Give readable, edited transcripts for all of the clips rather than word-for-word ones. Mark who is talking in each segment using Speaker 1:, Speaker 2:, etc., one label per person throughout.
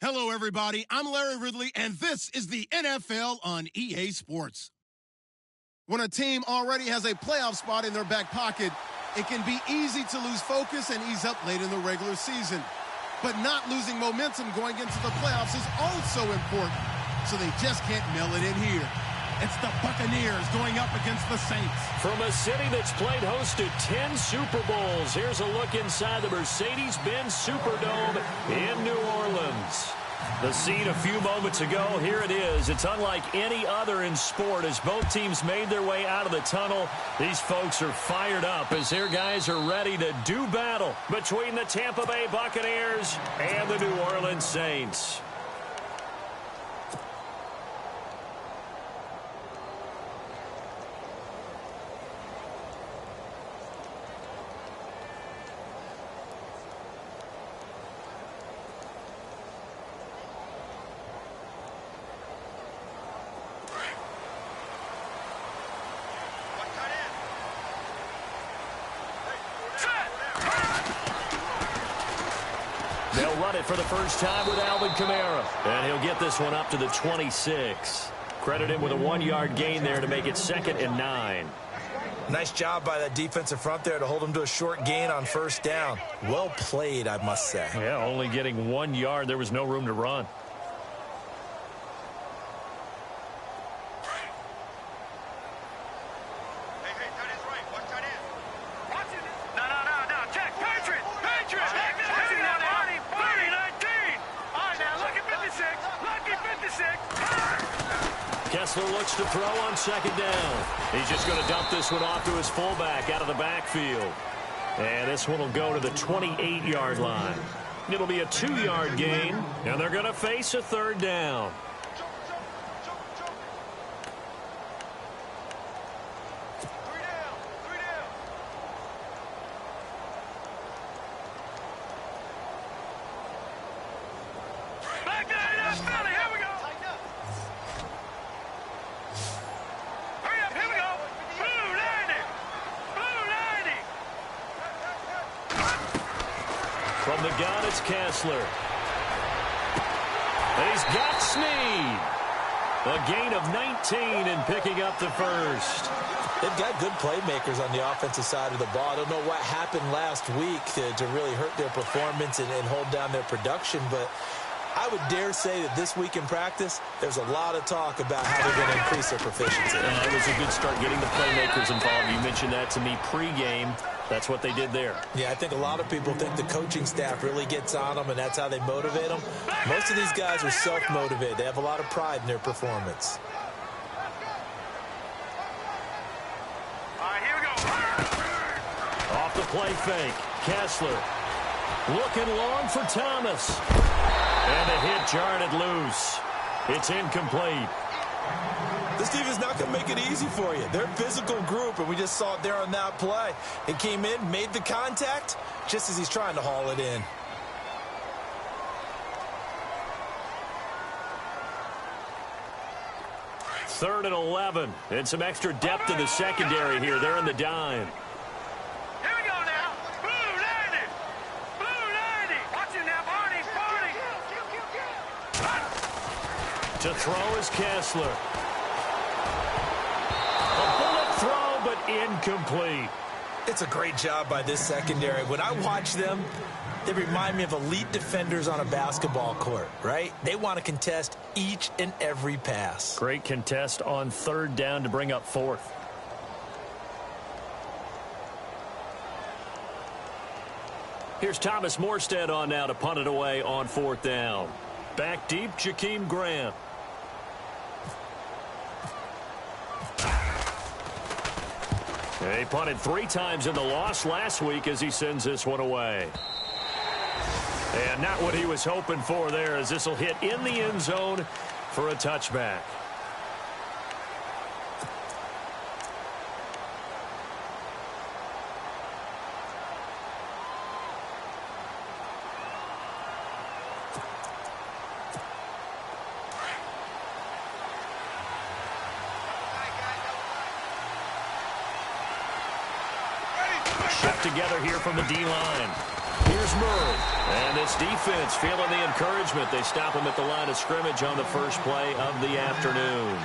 Speaker 1: Hello, everybody. I'm Larry Ridley, and this is the NFL on EA Sports. When a team already has a playoff spot in their back pocket, it can be easy to lose focus and ease up late in the regular season. But not losing momentum going into the playoffs is also important, so they just can't mail it in here. It's the Buccaneers going up against the Saints.
Speaker 2: From a city that's played host to 10 Super Bowls, here's a look inside the Mercedes-Benz Superdome in New Orleans. The scene a few moments ago, here it is. It's unlike any other in sport as both teams made their way out of the tunnel. These folks are fired up as their guys are ready to do battle between the Tampa Bay Buccaneers and the New Orleans Saints. They'll run it for the first time with Alvin Kamara. And he'll get this one up to the 26. Credit him with a 1-yard gain there to make it 2nd and 9.
Speaker 3: Nice job by that defensive front there to hold him to a short gain on first down. Well played, I must say.
Speaker 2: Yeah, only getting 1 yard. There was no room to run. Kessler looks to throw on 2nd down. He's just going to dump this one off to his fullback out of the backfield. And this one will go to the 28-yard line. It'll be a 2-yard gain, and they're going to face a 3rd down. From the gun, it's Kessler. And he's got Snead. A gain of 19 and picking up the first.
Speaker 3: They've got good playmakers on the offensive side of the ball. I don't know what happened last week to really hurt their performance and hold down their production, but I would dare say that this week in practice, there's a lot of talk about how they're going to increase their proficiency.
Speaker 2: And it was a good start getting the playmakers involved. You mentioned that to me pregame. That's what they did there.
Speaker 3: Yeah, I think a lot of people think the coaching staff really gets on them, and that's how they motivate them. Most of these guys are self-motivated. They have a lot of pride in their performance.
Speaker 4: All right, here we go.
Speaker 2: Off the play fake. Kessler looking long for Thomas. And the hit jarred it loose. It's incomplete.
Speaker 3: This defense is not going to make it easy for you. They're a physical group, and we just saw it there on that play. It came in, made the contact, just as he's trying to haul it in.
Speaker 2: Third and 11. And some extra depth in the secondary here. They're in the dime.
Speaker 4: Here we go now. Blue 90. Blue 90. Watch him now, Barney.
Speaker 2: To throw is Kessler. A bullet throw, but incomplete.
Speaker 3: It's a great job by this secondary. When I watch them, they remind me of elite defenders on a basketball court, right? They want to contest each and every pass.
Speaker 2: Great contest on 3rd down to bring up 4th. Here's Thomas Morstead on now to punt it away on 4th down. Back deep, Jakeem Grant. He punted 3 times in the loss last week as he sends this one away. And not what he was hoping for there, as this will hit in the end zone for a touchback. Shoved together here from the D-line. Here's Murray. And this defense feeling the encouragement. They stop him at the line of scrimmage on the first play of the afternoon.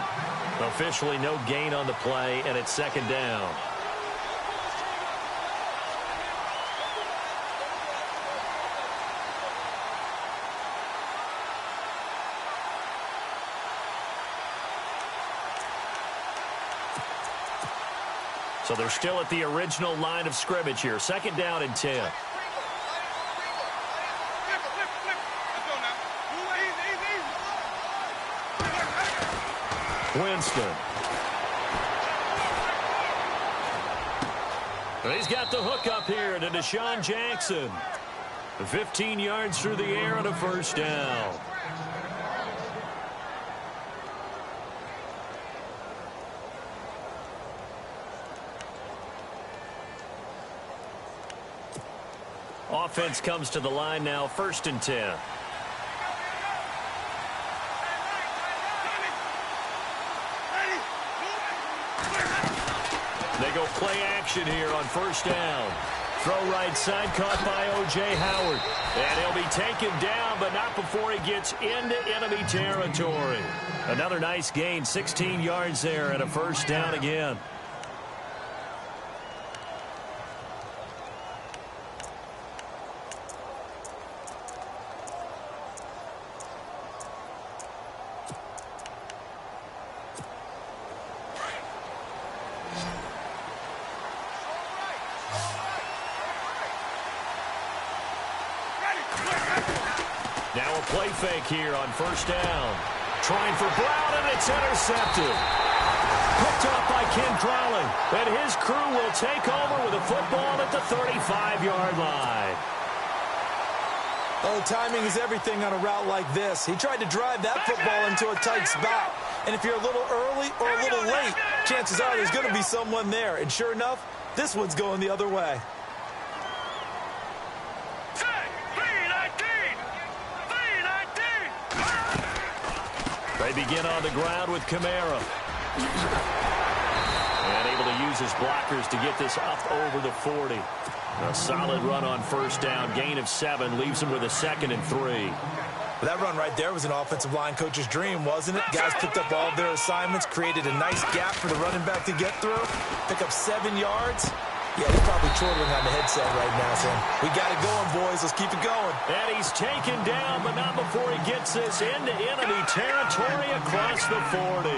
Speaker 2: Officially no gain on the play, and it's second down. So they're still at the original line of scrimmage here. Second down and 10. Winston. He's got the hook up here to Deshaun Jackson. 15 yards through the air and a first down. Offense comes to the line now, first and 10. They go play action here on first down. Throw right side, caught by O.J. Howard. And he'll be taken down, but not before he gets into enemy territory. Another nice gain, 16 yards there, and a first down again. Now a play fake here on first down. Trying for Brown, and it's intercepted. Picked off by Ken Crowley. And his crew will take over with a football at the 35-yard line.
Speaker 3: Oh, timing is everything on a route like this. He tried to drive that football into a tight spot. And if you're a little early or a little late, chances are there's going to be someone there. And sure enough, this one's going the other way.
Speaker 2: They begin on the ground with Kamara. And able to use his blockers to get this up over the 40. A solid run on first down. Gain of 7 leaves him with a 2nd and 3.
Speaker 3: That run right there was an offensive line coach's dream, wasn't it? Guys picked up all of their assignments, created a nice gap for the running back to get through, pick up 7 yards. Yeah, he's probably chortling on the headset right now, saying, we got it going, boys. Let's keep it going.
Speaker 2: And he's taken down, but not before he gets this into enemy territory across the 40.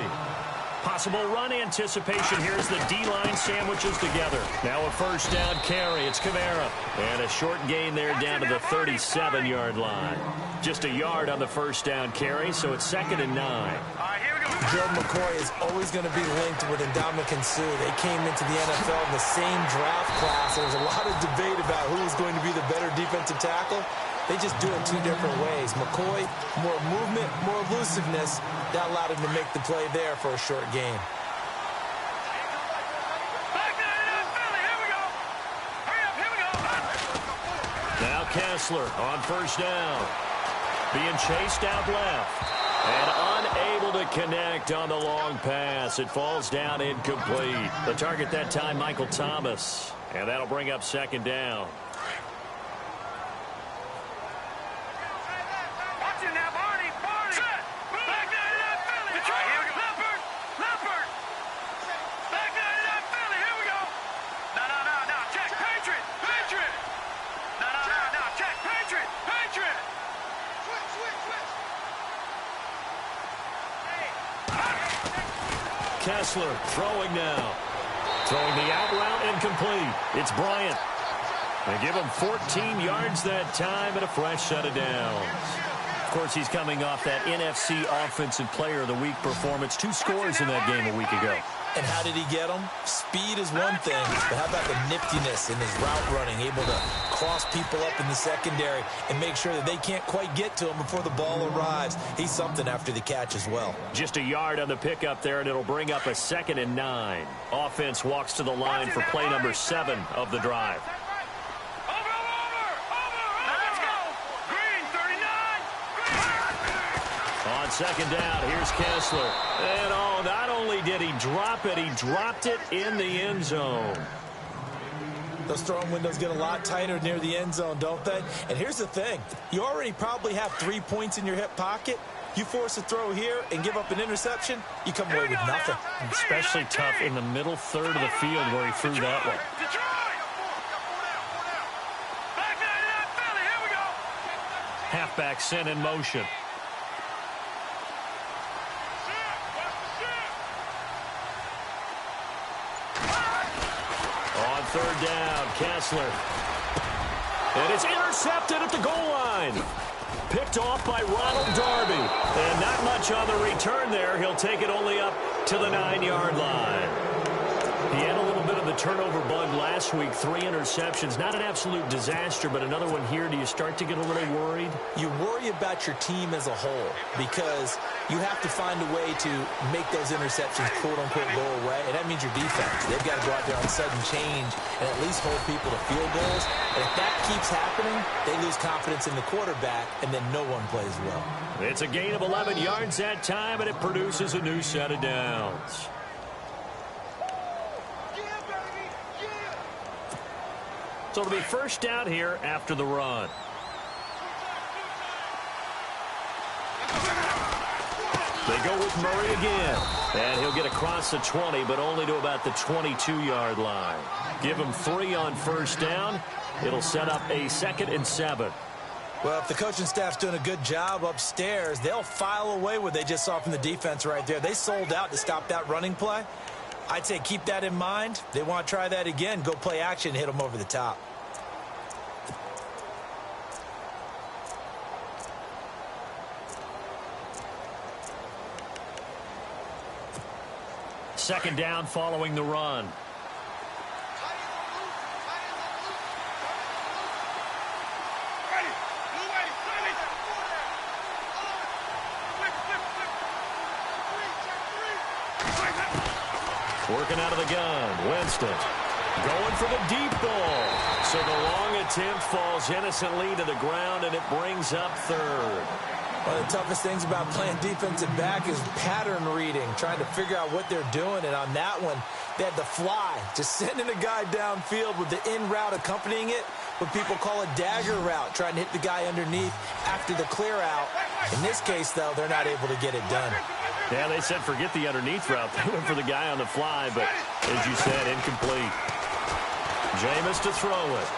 Speaker 2: Possible run anticipation. Here's the D-line sandwiches together. Now a first down carry. It's Kamara. And a short gain there down to the 37-yard line. Just a yard on the first down carry, so it's 2nd and 9.
Speaker 3: Gerald McCoy is always going to be linked with Ndamukong Suh. They came into the NFL in the same draft class. There was a lot of debate about who was going to be the better defensive tackle. They just do it 2 different ways. McCoy, more movement, more elusiveness. That allowed him to make the play there for a short gain.
Speaker 2: Now Kessler on first down. Being chased out left. And unable to connect on the long pass. It falls down incomplete. The target that time, Michael Thomas. And that'll bring up 2nd down.
Speaker 4: Watch it now, Barney. Set. Back 99 Philly. Leopard. Back 99 Philly. Here we go. No. Check. Patriot. No. Check. Patriot.
Speaker 2: Kessler throwing now. Throwing the out route incomplete. It's Bryant. They give him 14 yards that time and a fresh set of downs. Of course, he's coming off that NFC Offensive Player of the Week performance. 2 scores in that game a week ago.
Speaker 3: And how did he get them? Speed is one thing, but how about the niftiness in his route running, able to cross people up in the secondary and make sure that they can't quite get to him before the ball arrives. He's something after the catch as well.
Speaker 2: Just a yard on the pickup there, and it'll bring up a 2nd and 9. Offense walks to the line for play number 7 of the drive. On 2nd down, here's Kessler. And not only did he drop it, he dropped it in the end zone.
Speaker 3: Those throwing windows get a lot tighter near the end zone, don't they? And here's the thing. You already probably have 3 points in your hip pocket. You force a throw here and give up an interception, you come away with nothing.
Speaker 2: Especially tough in the middle third of the field where he threw that one. Halfback sent in motion. On third down, Kessler. And it's intercepted at the goal line. Picked off by Ronald Darby. And not much on the return there. He'll take it only up to the 9-yard line. He had a little bit of the turnover bug last week. 3 interceptions. Not an absolute disaster, but another one here. Do you start to get a little worried?
Speaker 3: You worry about your team as a whole because you have to find a way to make those interceptions, quote-unquote, go away. And that means your defense. They've got to go out there on sudden change and at least hold people to field goals. And if that keeps happening, they lose confidence in the quarterback, and then no one plays well.
Speaker 2: It's a gain of 11 yards that time, and it produces a new set of downs. So it'll be first down here after the run. They go with Murray again. And he'll get across the 20, but only to about the 22-yard line. Give him 3 on first down. It'll set up a 2nd and 7.
Speaker 3: Well, if the coaching staff's doing a good job upstairs, they'll file away what they just saw from the defense right there. They sold out to stop that running play. I'd say keep that in mind. They want to try that again. Go play action, hit them over the top.
Speaker 2: Second down following the run. Working out of the gun, Winston going for the deep ball. So the long attempt falls innocently to the ground, and it brings up third.
Speaker 3: One of the toughest things about playing defensive back is pattern reading, trying to figure out what they're doing. And on that one, they had the fly, just sending a guy downfield with the in route accompanying it, what people call a dagger route, trying to hit the guy underneath after the clear out. In this case, though, they're not able to get it done.
Speaker 2: Yeah, they said forget the underneath route. They went for the guy on the fly, but as you said, incomplete. Jameis to throw it.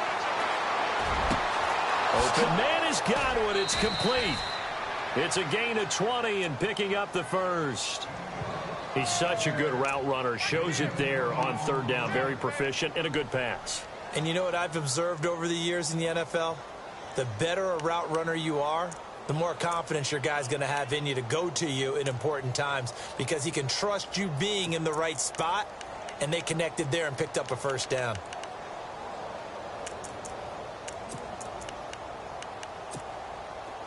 Speaker 2: Open man has got one. It's complete. It's a gain of 20 and picking up the first. He's such a good route runner. Shows it there on third down. Very proficient and a good pass.
Speaker 3: And you know what I've observed over the years in the NFL? The better a route runner you are, the more confidence your guy's going to have in you to go to you in important times because he can trust you being in the right spot, and they connected there and picked up a first down.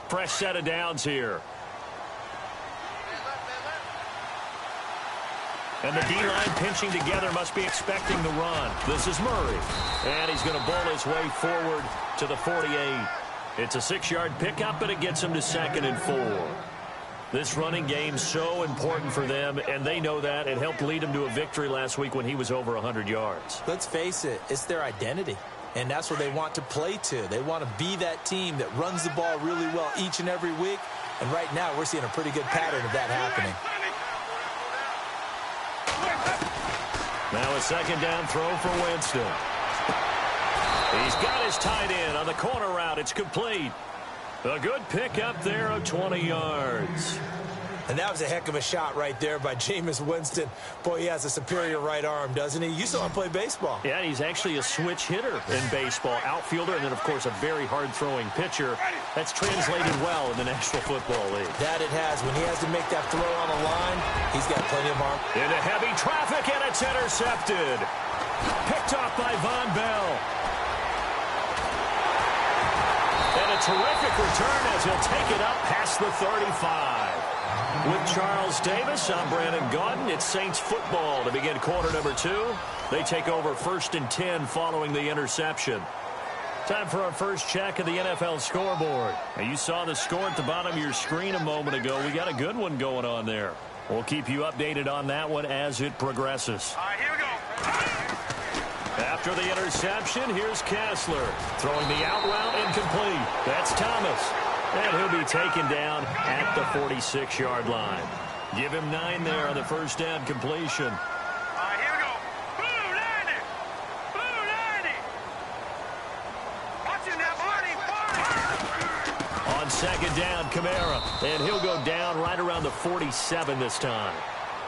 Speaker 2: Fresh set of downs here. And the D-line pinching together must be expecting the run. This is Murray. And he's going to bowl his way forward to the 48. It's a 6-yard pickup, and it gets him to 2nd and 4. This running game's so important for them, and they know that. It helped lead them to a victory last week when he was over 100 yards.
Speaker 3: Let's face it, it's their identity. And that's what they want to play to. They want to be that team that runs the ball really well each and every week. And right now, we're seeing a pretty good pattern of that happening.
Speaker 2: Now a second down throw for Winston. He's got his tight end on the corner route. It's complete. A good pickup there of 20 yards.
Speaker 3: And that was a heck of a shot right there by Jameis Winston. Boy, he has a superior right arm, doesn't he? You saw him play baseball.
Speaker 2: Yeah, he's actually a switch hitter in baseball. Outfielder, and then, of course, a very hard-throwing pitcher. That's translated well in the National Football League.
Speaker 3: That it has. When he has to make that throw on the line, he's got plenty of arm.
Speaker 2: Into heavy traffic, and it's intercepted. Picked off by Von Bell. And a terrific return as he'll take it up past the 35. With Charles Davis, I'm Brandon Gaudin. It's Saints football to begin quarter number 2. They take over 1st and 10 following the interception. Time for our first check of the NFL scoreboard. Now, you saw the score at the bottom of your screen a moment ago. We got a good one going on there. We'll keep you updated on that one as it progresses.
Speaker 4: All right, here we go.
Speaker 2: After the interception, here's Kessler. Throwing the out route incomplete. That's Thomas. And he'll be taken down at the 46-yard line. Give him 9 there on the first down completion.
Speaker 4: All right, here we go. Blue 90. Blue 90. Watch him now, Barney.
Speaker 2: On second down, Kamara. And he'll go down right around the 47 this time.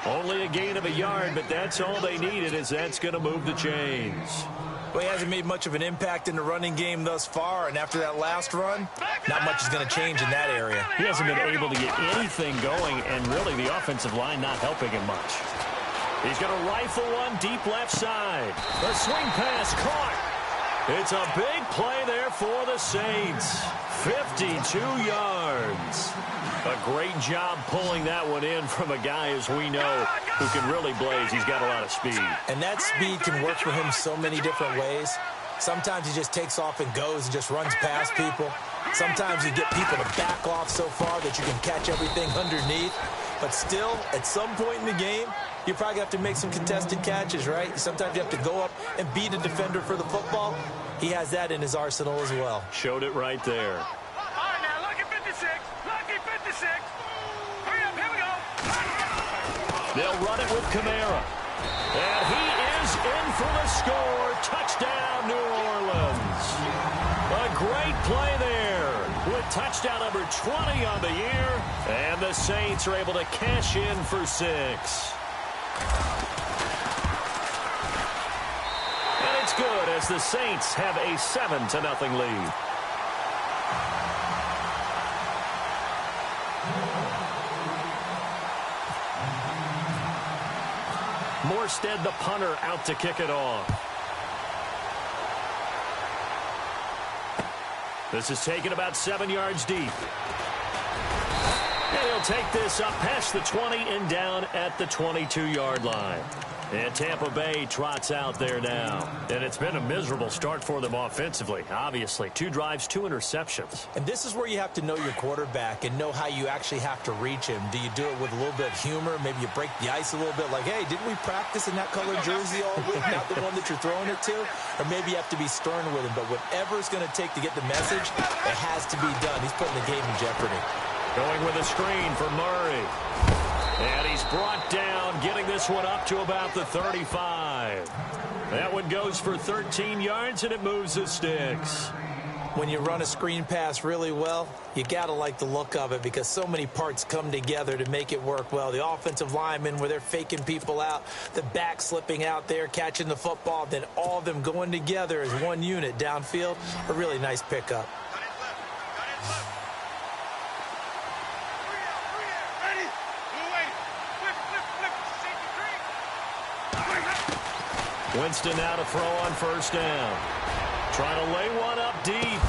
Speaker 2: Only a gain of a yard, but that's all they needed, as that's going to move the chains.
Speaker 3: Well, he hasn't made much of an impact in the running game thus far, and after that last run, not much is going to change in that area.
Speaker 2: He hasn't been able to get anything going, and really the offensive line not helping him much. He's going to rifle one deep left side. The swing pass caught. It's a big play there for the Saints. 52 yards. A great job pulling that one in from a guy, as we know, who can really blaze. He's got a lot of speed.
Speaker 3: And that speed can work for him so many different ways. Sometimes he just takes off and goes and just runs past people. Sometimes you get people to back off so far that you can catch everything underneath. But still, at some point in the game, you probably have to make some contested catches, right? Sometimes you have to go up and beat a defender for the football. He has that in his arsenal as well.
Speaker 2: Showed it right there.
Speaker 4: All right, now, lucky 56. Lucky 56. Hurry up, here we go.
Speaker 2: They'll run it with Kamara. And he is in for the score. Touchdown, New Orleans. A great play there with touchdown number 20 on the year. And the Saints are able to cash in for 6. And it's good as the Saints have a 7-0 lead. Morstead, the punter, out to kick it off. This is taken about 7 yards deep. And he'll take this up past the 20 and down at the 22-yard line. And Tampa Bay trots out there now. And it's been a miserable start for them offensively, obviously. 2 drives, 2 interceptions.
Speaker 3: And this is where you have to know your quarterback and know how you actually have to reach him. Do you do it with a little bit of humor? Maybe you break the ice a little bit, like, hey, didn't we practice in that colored jersey all week, not the one that you're throwing it to? Or maybe you have to be stern with him. But whatever it's going to take to get the message, it has to be done. He's putting the game in jeopardy.
Speaker 2: Going with a screen for Murray. And he's brought down, getting this one up to about the 35. That one goes for 13 yards, and it moves the sticks.
Speaker 3: When you run a screen pass really well, you got to like the look of it because so many parts come together to make it work well. The offensive linemen, where they're faking people out, the back slipping out there, catching the football, then all of them going together as one unit downfield. A really nice pickup.
Speaker 2: Winston now to throw on first down. Trying to lay one up deep.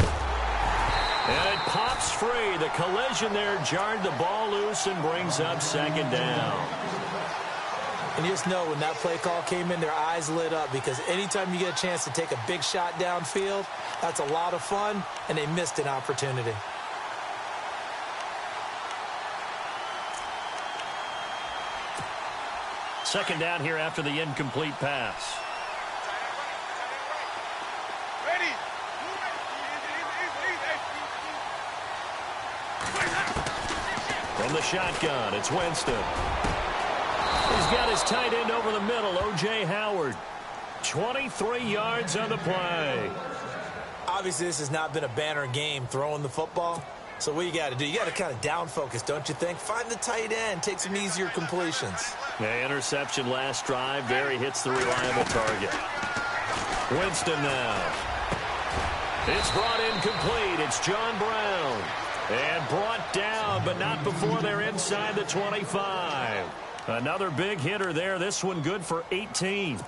Speaker 2: And it pops free. The collision there jarred the ball loose and brings up second down.
Speaker 3: And you just know when that play call came in, their eyes lit up because anytime you get a chance to take a big shot downfield, that's a lot of fun, and they missed an opportunity.
Speaker 2: Second down here after the incomplete pass. From the shotgun, it's Winston. He's got his tight end over the middle, O.J. Howard. 23 yards on the play.
Speaker 3: Obviously, this has not been a banner game throwing the football. So what you got to do, you got to kind of down focus, don't you think? Find the tight end, take some easier completions.
Speaker 2: The interception last drive. There he hits the reliable target. Winston now. It's brought in complete. It's John Brown. And brought down, but not before they're inside the 25. Another big hitter there. This one good for 18. On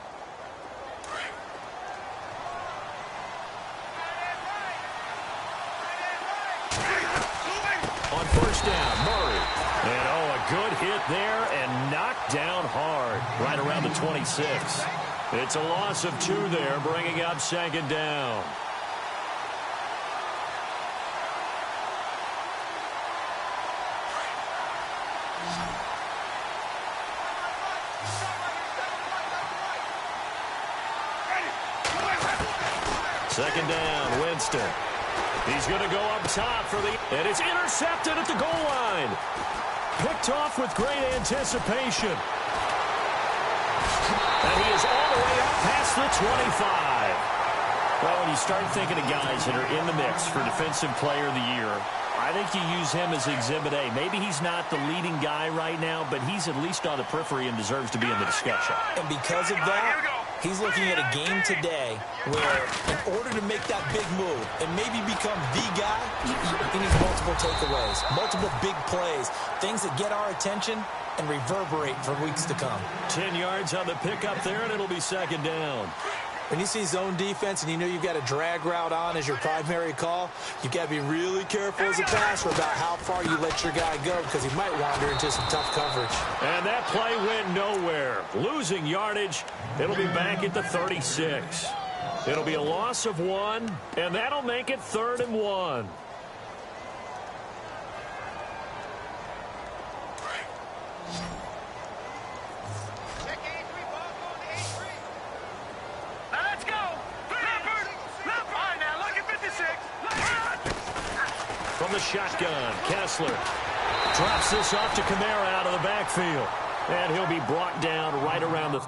Speaker 2: first down, Murray. And a good hit there and knocked down hard right around the 26. It's a loss of 2 there, bringing up second down. Second down, Winston. He's going to go up top for the... And it's intercepted at the goal line. Picked off with great anticipation. And he is all the way up past the 25. Well, when you start thinking of guys that are in the mix for Defensive Player of the Year, I think you use him as Exhibit A. Maybe he's not the leading guy right now, but he's at least on the periphery and deserves to be in the discussion.
Speaker 3: And because of that, he's looking at a game today where in order to make that big move and maybe become the guy, he needs multiple takeaways, multiple big plays, things that get our attention and reverberate for weeks to come.
Speaker 2: 10 yards on the pickup there, and it'll be second down.
Speaker 3: When you see zone defense and you know you've got a drag route on as your primary call, you've got to be really careful as a passer about how far you let your guy go because he might wander into some tough coverage.
Speaker 2: And that play went nowhere. Losing yardage. It'll be back at the 36. It'll be a loss of 1, and that'll make it 3rd and 1. From the shotgun, Kessler drops this off to Kamara out of the backfield. And he'll be brought down right around the...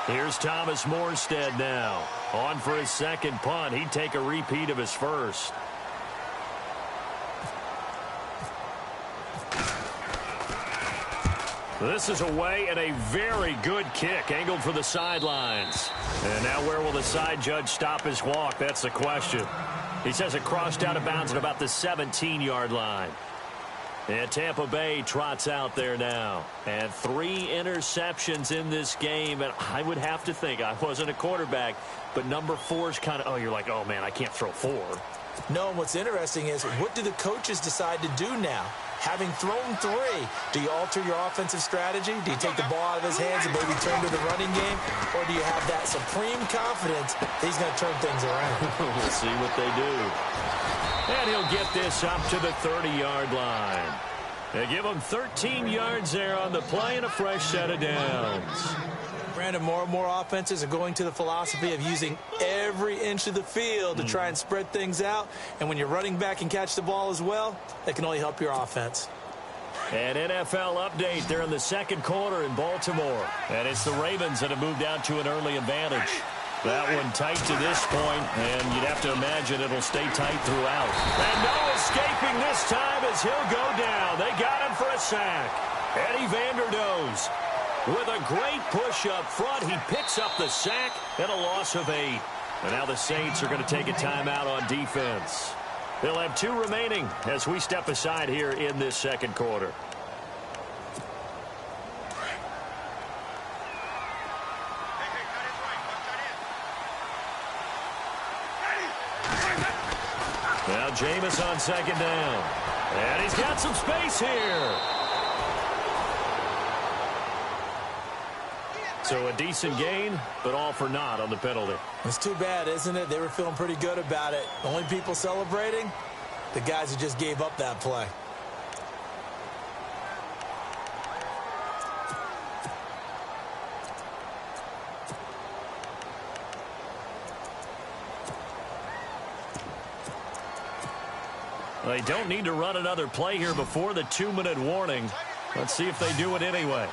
Speaker 2: Here's Thomas Morstead now. On for his second punt. He'd take a repeat of his first. This is away and a very good kick angled for the sidelines. And now where will the side judge stop his walk? That's the question. He says it crossed out of bounds at about the 17-yard line. And Tampa Bay trots out there now. And 3 interceptions in this game. And I would have to think, I wasn't a quarterback, but number 4 is kind of, oh, you're like, oh, man, I can't throw 4.
Speaker 3: No, and what's interesting is what do the coaches decide to do now? Having thrown 3, do you alter your offensive strategy? Do you take the ball out of his hands and maybe turn to the running game? Or do you have that supreme confidence that he's going to turn things around?
Speaker 2: We'll see what they do. And he'll get this up to the 30-yard line. They give him 13 yards there on the play and a fresh set of downs.
Speaker 3: Brandon, more and more offenses are going to the philosophy of using every inch of the field to try and spread things out. And when you're running back and catch the ball as well, that can only help your offense.
Speaker 2: An NFL update there in the second quarter in Baltimore. And it's the Ravens that have moved out to an early advantage. That one tight to this point, and you'd have to imagine it'll stay tight throughout. And no escaping this time as he'll go down. They got him for a sack. Eddie Vanderdoes with a great push up front. He picks up the sack and a loss of 8. And now the Saints are going to take a timeout on defense. They'll have 2 remaining as we step aside here in this second quarter. Now Jameis on second down. And he's got some space here. So a decent gain, but all for naught on the penalty.
Speaker 3: It's too bad, isn't it? They were feeling pretty good about it. The only people celebrating, the guys who just gave up that play.
Speaker 2: They don't need to run another play here before the 2-minute warning. Let's see if they do it anyway.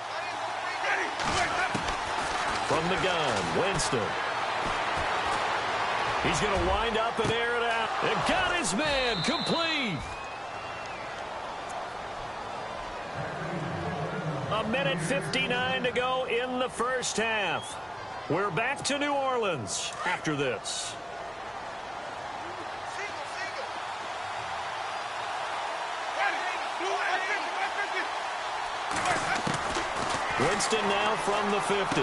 Speaker 2: From the gun, Winston. He's going to wind up and air it out. And got his man complete. 1:59 to go in the first half. We're back to New Orleans after this. Winston now from the 50.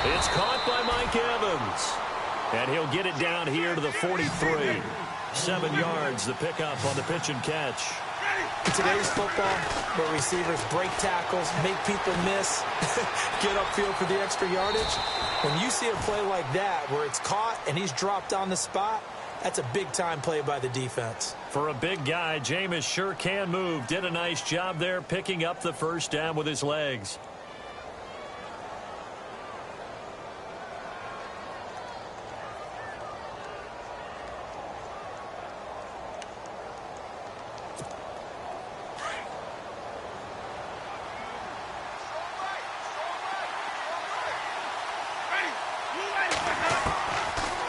Speaker 2: It's caught by Mike Evans. And he'll get it down here to the 43. 7 yards, the pickup on the pitch and catch.
Speaker 3: In today's football, where receivers break tackles, make people miss, get upfield for the extra yardage, when you see a play like that where it's caught and he's dropped on the spot, That's a big-time play by the defense.
Speaker 2: For a big guy, Jameis sure can move. Did a nice job there picking up the first down with his legs.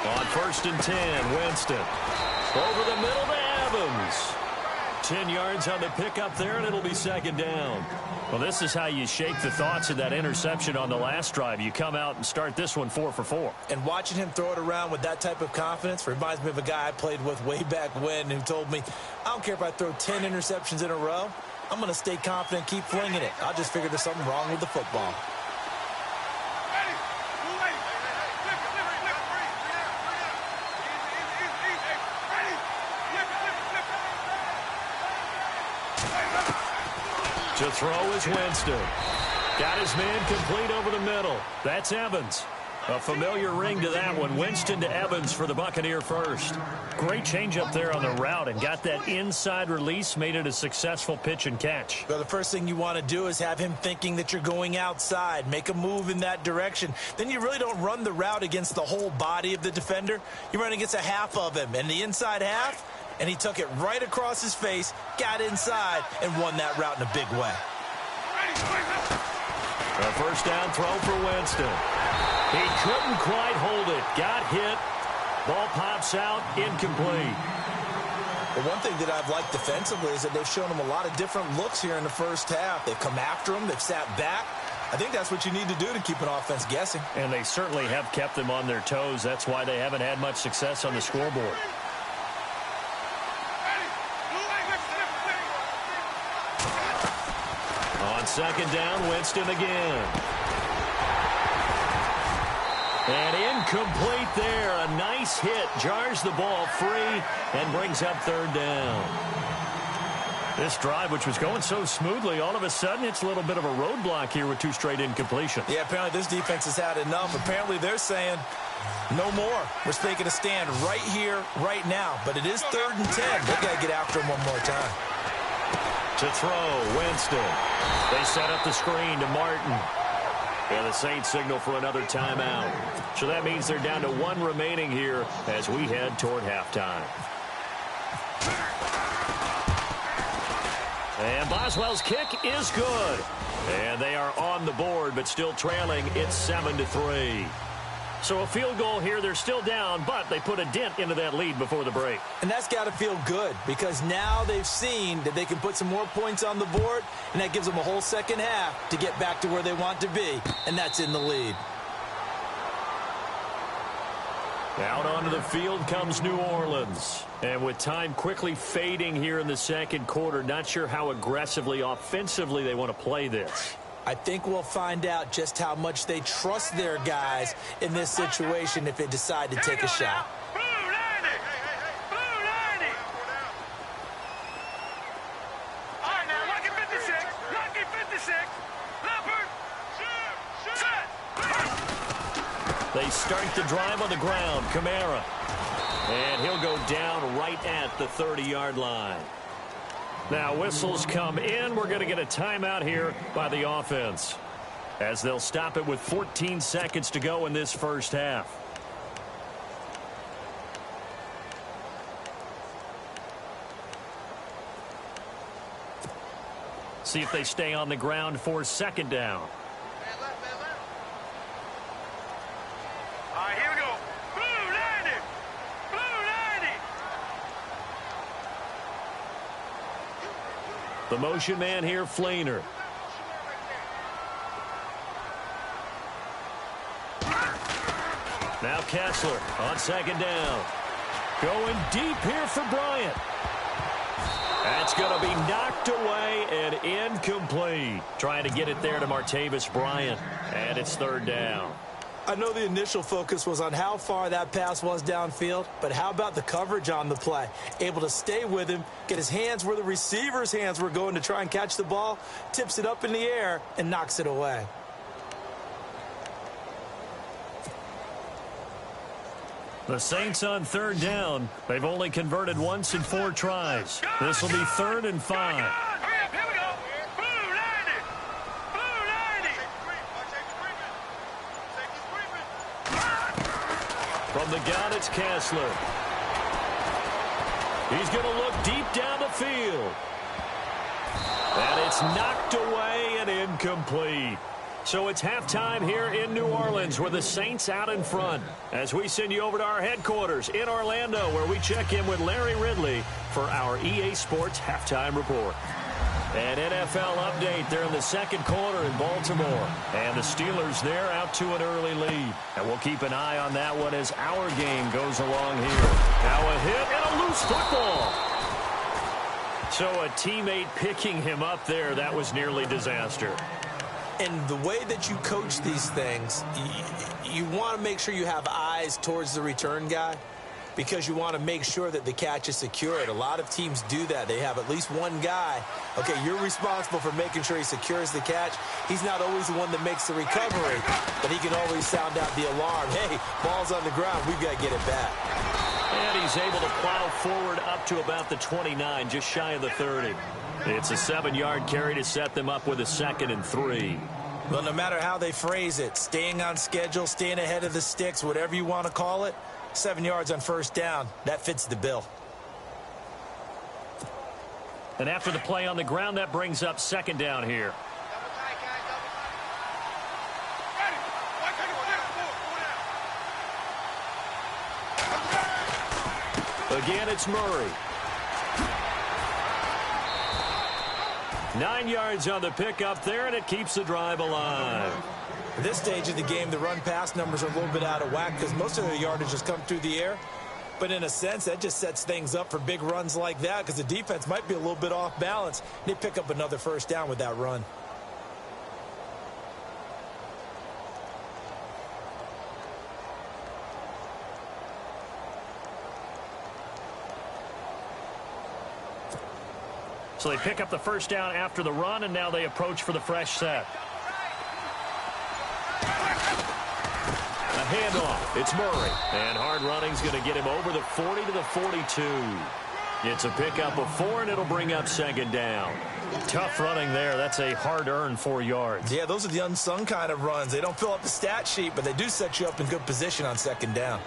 Speaker 2: On 1st and 10, Winston. Over the middle to Evans. 10 yards on the pickup there, and it'll be 2nd down. Well, this is how you shake the thoughts of that interception on the last drive. You come out and start this one 4 for 4.
Speaker 3: And watching him throw it around with that type of confidence reminds me of a guy I played with way back when who told me, I don't care if I throw 10 interceptions in a row. I'm going to stay confident, keep flinging it. I just figured there's something wrong with the football.
Speaker 2: To throw is Winston. Got his man complete over the middle. That's Evans. A familiar ring to that one. Winston to Evans for the Buccaneer first. Great change up there on the route and got that inside release, made it a successful pitch and catch.
Speaker 3: Well, the first thing you want to do is have him thinking that you're going outside. Make a move in that direction. Then you really don't run the route against the whole body of the defender. You run against a half of him. And the inside half, and he took it right across his face, got inside, and won that route in a big way.
Speaker 2: A first down throw for Winston. He couldn't quite hold it. Got hit. Ball pops out. Incomplete.
Speaker 3: Well, one thing that I've liked defensively is that they've shown him a lot of different looks here in the first half. They've come after him. They've sat back. I think that's what you need to do to keep an offense guessing.
Speaker 2: And they certainly have kept them on their toes. That's why they haven't had much success on the scoreboard. On 2nd down, Winston again. And incomplete there. A nice hit. Jars the ball free and brings up 3rd down. This drive, which was going so smoothly, all of a sudden it's a little bit of a roadblock here with 2 straight incompletions.
Speaker 3: Yeah, apparently this defense has had enough. Apparently they're saying no more. We're taking a stand right here, right now. But it is 3rd and 10. They've got to get after him one more time.
Speaker 2: To throw, Winston. They set up the screen to Martin. And the Saints signal for another timeout. So that means they're down to 1 remaining here as we head toward halftime. And Boswell's kick is good. And they are on the board, but still trailing. It's 7-3. So a field goal here. They're still down, but they put a dent into that lead before the break.
Speaker 3: And that's got to feel good because now they've seen that they can put some more points on the board, and that gives them a whole second half to get back to where they want to be, and that's in the lead.
Speaker 2: Out onto the field comes New Orleans. And with time quickly fading here in the 2nd quarter, not sure how aggressively, offensively they want to play this.
Speaker 3: I think we'll find out just how much they trust their guys in this situation if they decide to take a shot.
Speaker 4: Blue 90! Blue 90! All right, now, lucky 56. Lucky 56. Leopard. Set.
Speaker 2: They start the drive on the ground. Kamara. And he'll go down right at the 30-yard line. Now whistles come in. We're going to get a timeout here by the offense as they'll stop it with 14 seconds to go in this first half. See if they stay on the ground for 2nd down.
Speaker 4: All right, here we go. Blue 90! Blue 90!
Speaker 2: The motion man here, Flainer. Now Kessler on 2nd down. Going deep here for Bryant. That's going to be knocked away and incomplete. Trying to get it there to Martavis Bryant. And it's 3rd down.
Speaker 3: I know the initial focus was on how far that pass was downfield, but how about the coverage on the play? Able to stay with him, get his hands where the receiver's hands were going to try and catch the ball, tips it up in the air, and knocks it away.
Speaker 2: The Saints on third down. They've only converted once in 4 tries. This will be 3rd and 5.
Speaker 4: Hurry up, here we go. Blue 90. Blue 90.
Speaker 2: From the gun, it's Kessler. He's going to look deep down the field. And it's knocked away and incomplete. So it's halftime here in New Orleans with the Saints out in front. As we send you over to our headquarters in Orlando, where we check in with Larry Ridley for our EA Sports Halftime Report. An NFL update there in the second quarter in Baltimore. And the Steelers there out to an early lead. And we'll keep an eye on that one as our game goes along here. Now a hit and a loose football. So a teammate picking him up there, that was nearly disaster.
Speaker 3: And the way that you coach these things, you want to make sure you have eyes towards the return guy because you want to make sure that the catch is secured. A lot of teams do that. They have at least one guy. Okay, you're responsible for making sure he secures the catch. He's not always the one that makes the recovery, but he can always sound out the alarm. Hey, ball's on the ground. We've got to get it back.
Speaker 2: And he's able to plow forward up to about the 29, just shy of the 30. It's a 7-yard carry to set them up with a 2nd and 3.
Speaker 3: Well, no matter how they phrase it, staying on schedule, staying ahead of the sticks, whatever you want to call it, 7 yards on first down, that fits the bill.
Speaker 2: And after the play on the ground, that brings up 2nd down here. Again, it's Murray. 9 yards on the pickup there, and it keeps the drive alive.
Speaker 3: At this stage of the game, the run-pass numbers are a little bit out of whack because most of their yardage has come through the air. But in a sense, that just sets things up for big runs like that because the defense might be a little bit off balance. They pick up another first down with that run.
Speaker 2: So they pick up the first down after the run, and now they approach for the fresh set. A handoff. It's Murray. And hard running's going to get him over the 40 to the 42. It's a pickup of 4, and it'll bring up 2nd down. Tough running there. That's a hard-earned 4 yards.
Speaker 3: Yeah, those are the unsung kind of runs. They don't fill up the stat sheet, but they do set you up in good position on 2nd down.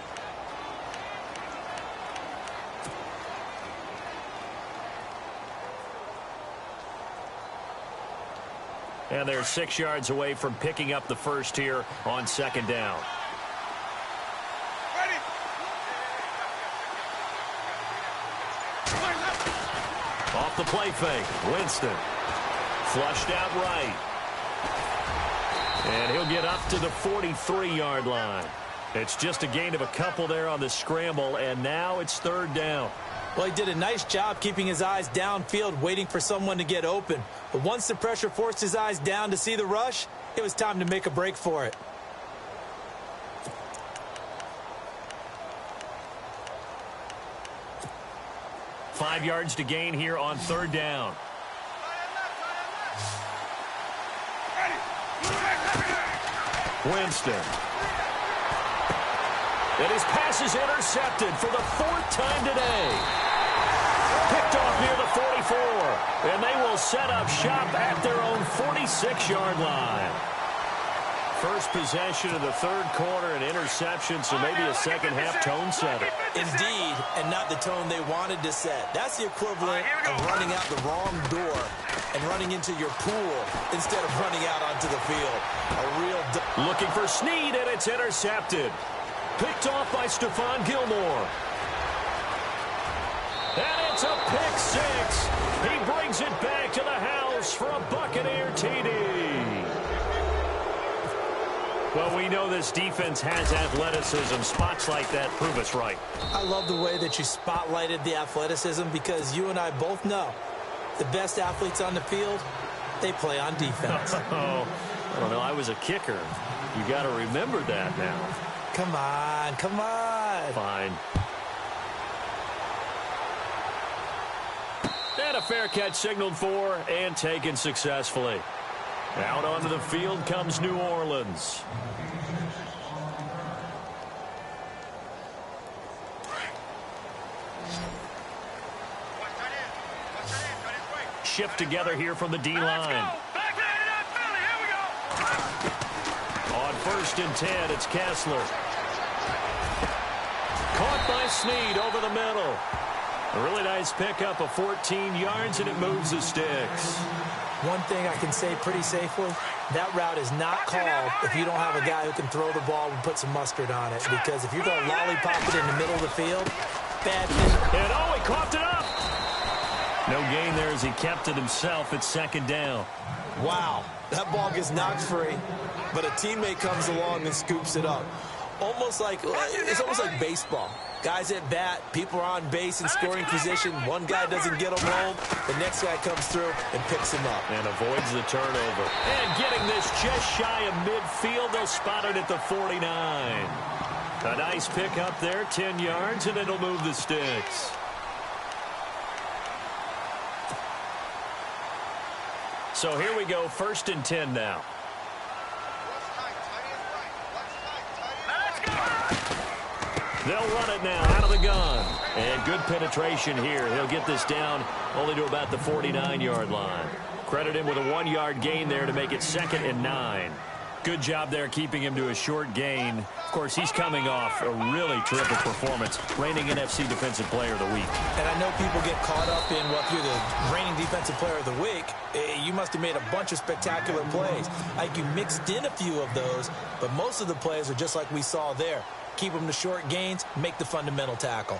Speaker 2: And they're 6 yards away from picking up the first here on 2nd down. Off the play fake, Winston. Flushed out right. And he'll get up to the 43-yard line. It's just a gain of a couple there on the scramble, and now it's 3rd down.
Speaker 3: Well, he did a nice job keeping his eyes downfield, waiting for someone to get open. But once the pressure forced his eyes down to see the rush, it was time to make a break for it.
Speaker 2: Five yards to gain here on 3rd down. Winston. And his pass is intercepted for the 4th time today. Picked off near the 44. And they will set up shop at their own 46-yard line. First possession of the 3rd quarter, an interception, so maybe a second-half tone setter.
Speaker 3: Indeed, and not the tone they wanted to set. That's the equivalent of running out the wrong door and running into your pool instead of running out onto the field. A real...
Speaker 2: Looking for Snead, and it's intercepted. Picked off by Stephon Gilmore. And it's a pick 6. He brings it back to the house for a Buccaneer TD. Well, we know this defense has athleticism. Spots like that prove us right.
Speaker 3: I love the way that you spotlighted the athleticism because you and I both know the best athletes on the field, they play on defense.
Speaker 2: Oh, I don't know. I was a kicker. You got to remember that now.
Speaker 3: Come on, come on.
Speaker 2: Fine. And a fair catch signaled for and taken successfully. Out onto the field comes New Orleans. shift together here from the D-line. On 1st and 10, it's Kessler. Caught by Snead over the middle. A really nice pickup of 14 yards, and it moves the sticks.
Speaker 3: One thing I can say pretty safely, that route is not called if you don't have a guy who can throw the ball and put some mustard on it. Because if you're going to lollipop it in the middle of the field, bad thing.
Speaker 2: And oh, he coughed it up. No gain there as he kept it himself at 2nd down.
Speaker 3: Wow, that ball gets knocked free, but a teammate comes along and scoops it up. It's almost like baseball. Guys at bat, people are on base in scoring position. One guy doesn't get him home. The next guy comes through and picks him up.
Speaker 2: And avoids the turnover. And getting this just shy of midfield. They'll spot it at the 49. A nice pick up there, 10 yards, and it'll move the sticks. So here we go, 1st and 10 now. They'll run it now out of the gun. And good penetration here. He'll get this down only to about the 49-yard line. Credit him with a 1-yard gain there to make it 2nd and 9. Good job there keeping him to a short gain. Of course, he's coming off a really terrific performance, reigning NFC Defensive Player of the Week.
Speaker 3: And I know people get caught up in, well, if you're the reigning Defensive Player of the Week, you must have made a bunch of spectacular plays. Like you mixed in a few of those, but most of the plays are just like we saw there. Keep them to short gains, make the fundamental tackle.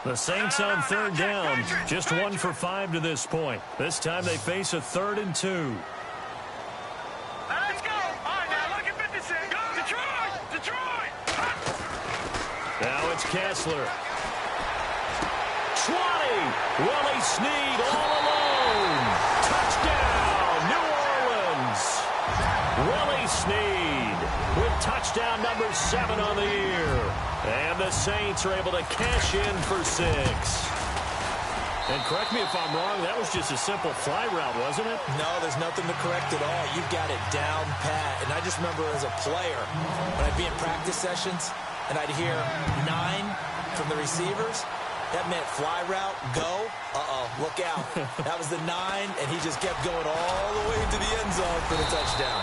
Speaker 2: The Saints on 3rd down, just 1 for 5 to this point. This time they face a 3rd and 2.
Speaker 4: Let's go. All right, now look at 56. Go, Detroit.
Speaker 2: Now it's Kessler. 20. Willie Snead all alone. Touchdown, New Orleans. Willie Snead with touchdown number 7 on the year. And the Saints are able to cash in for 6. And correct me if I'm wrong, that was just a simple fly route, wasn't it?
Speaker 3: No, there's nothing to correct at all. You've got it down pat. And I just remember as a player, when I'd be in practice sessions, and I'd hear 9 from the receivers, that meant fly route, go. Look out. That was the 9, and he just kept going all the way into the end zone for the touchdown.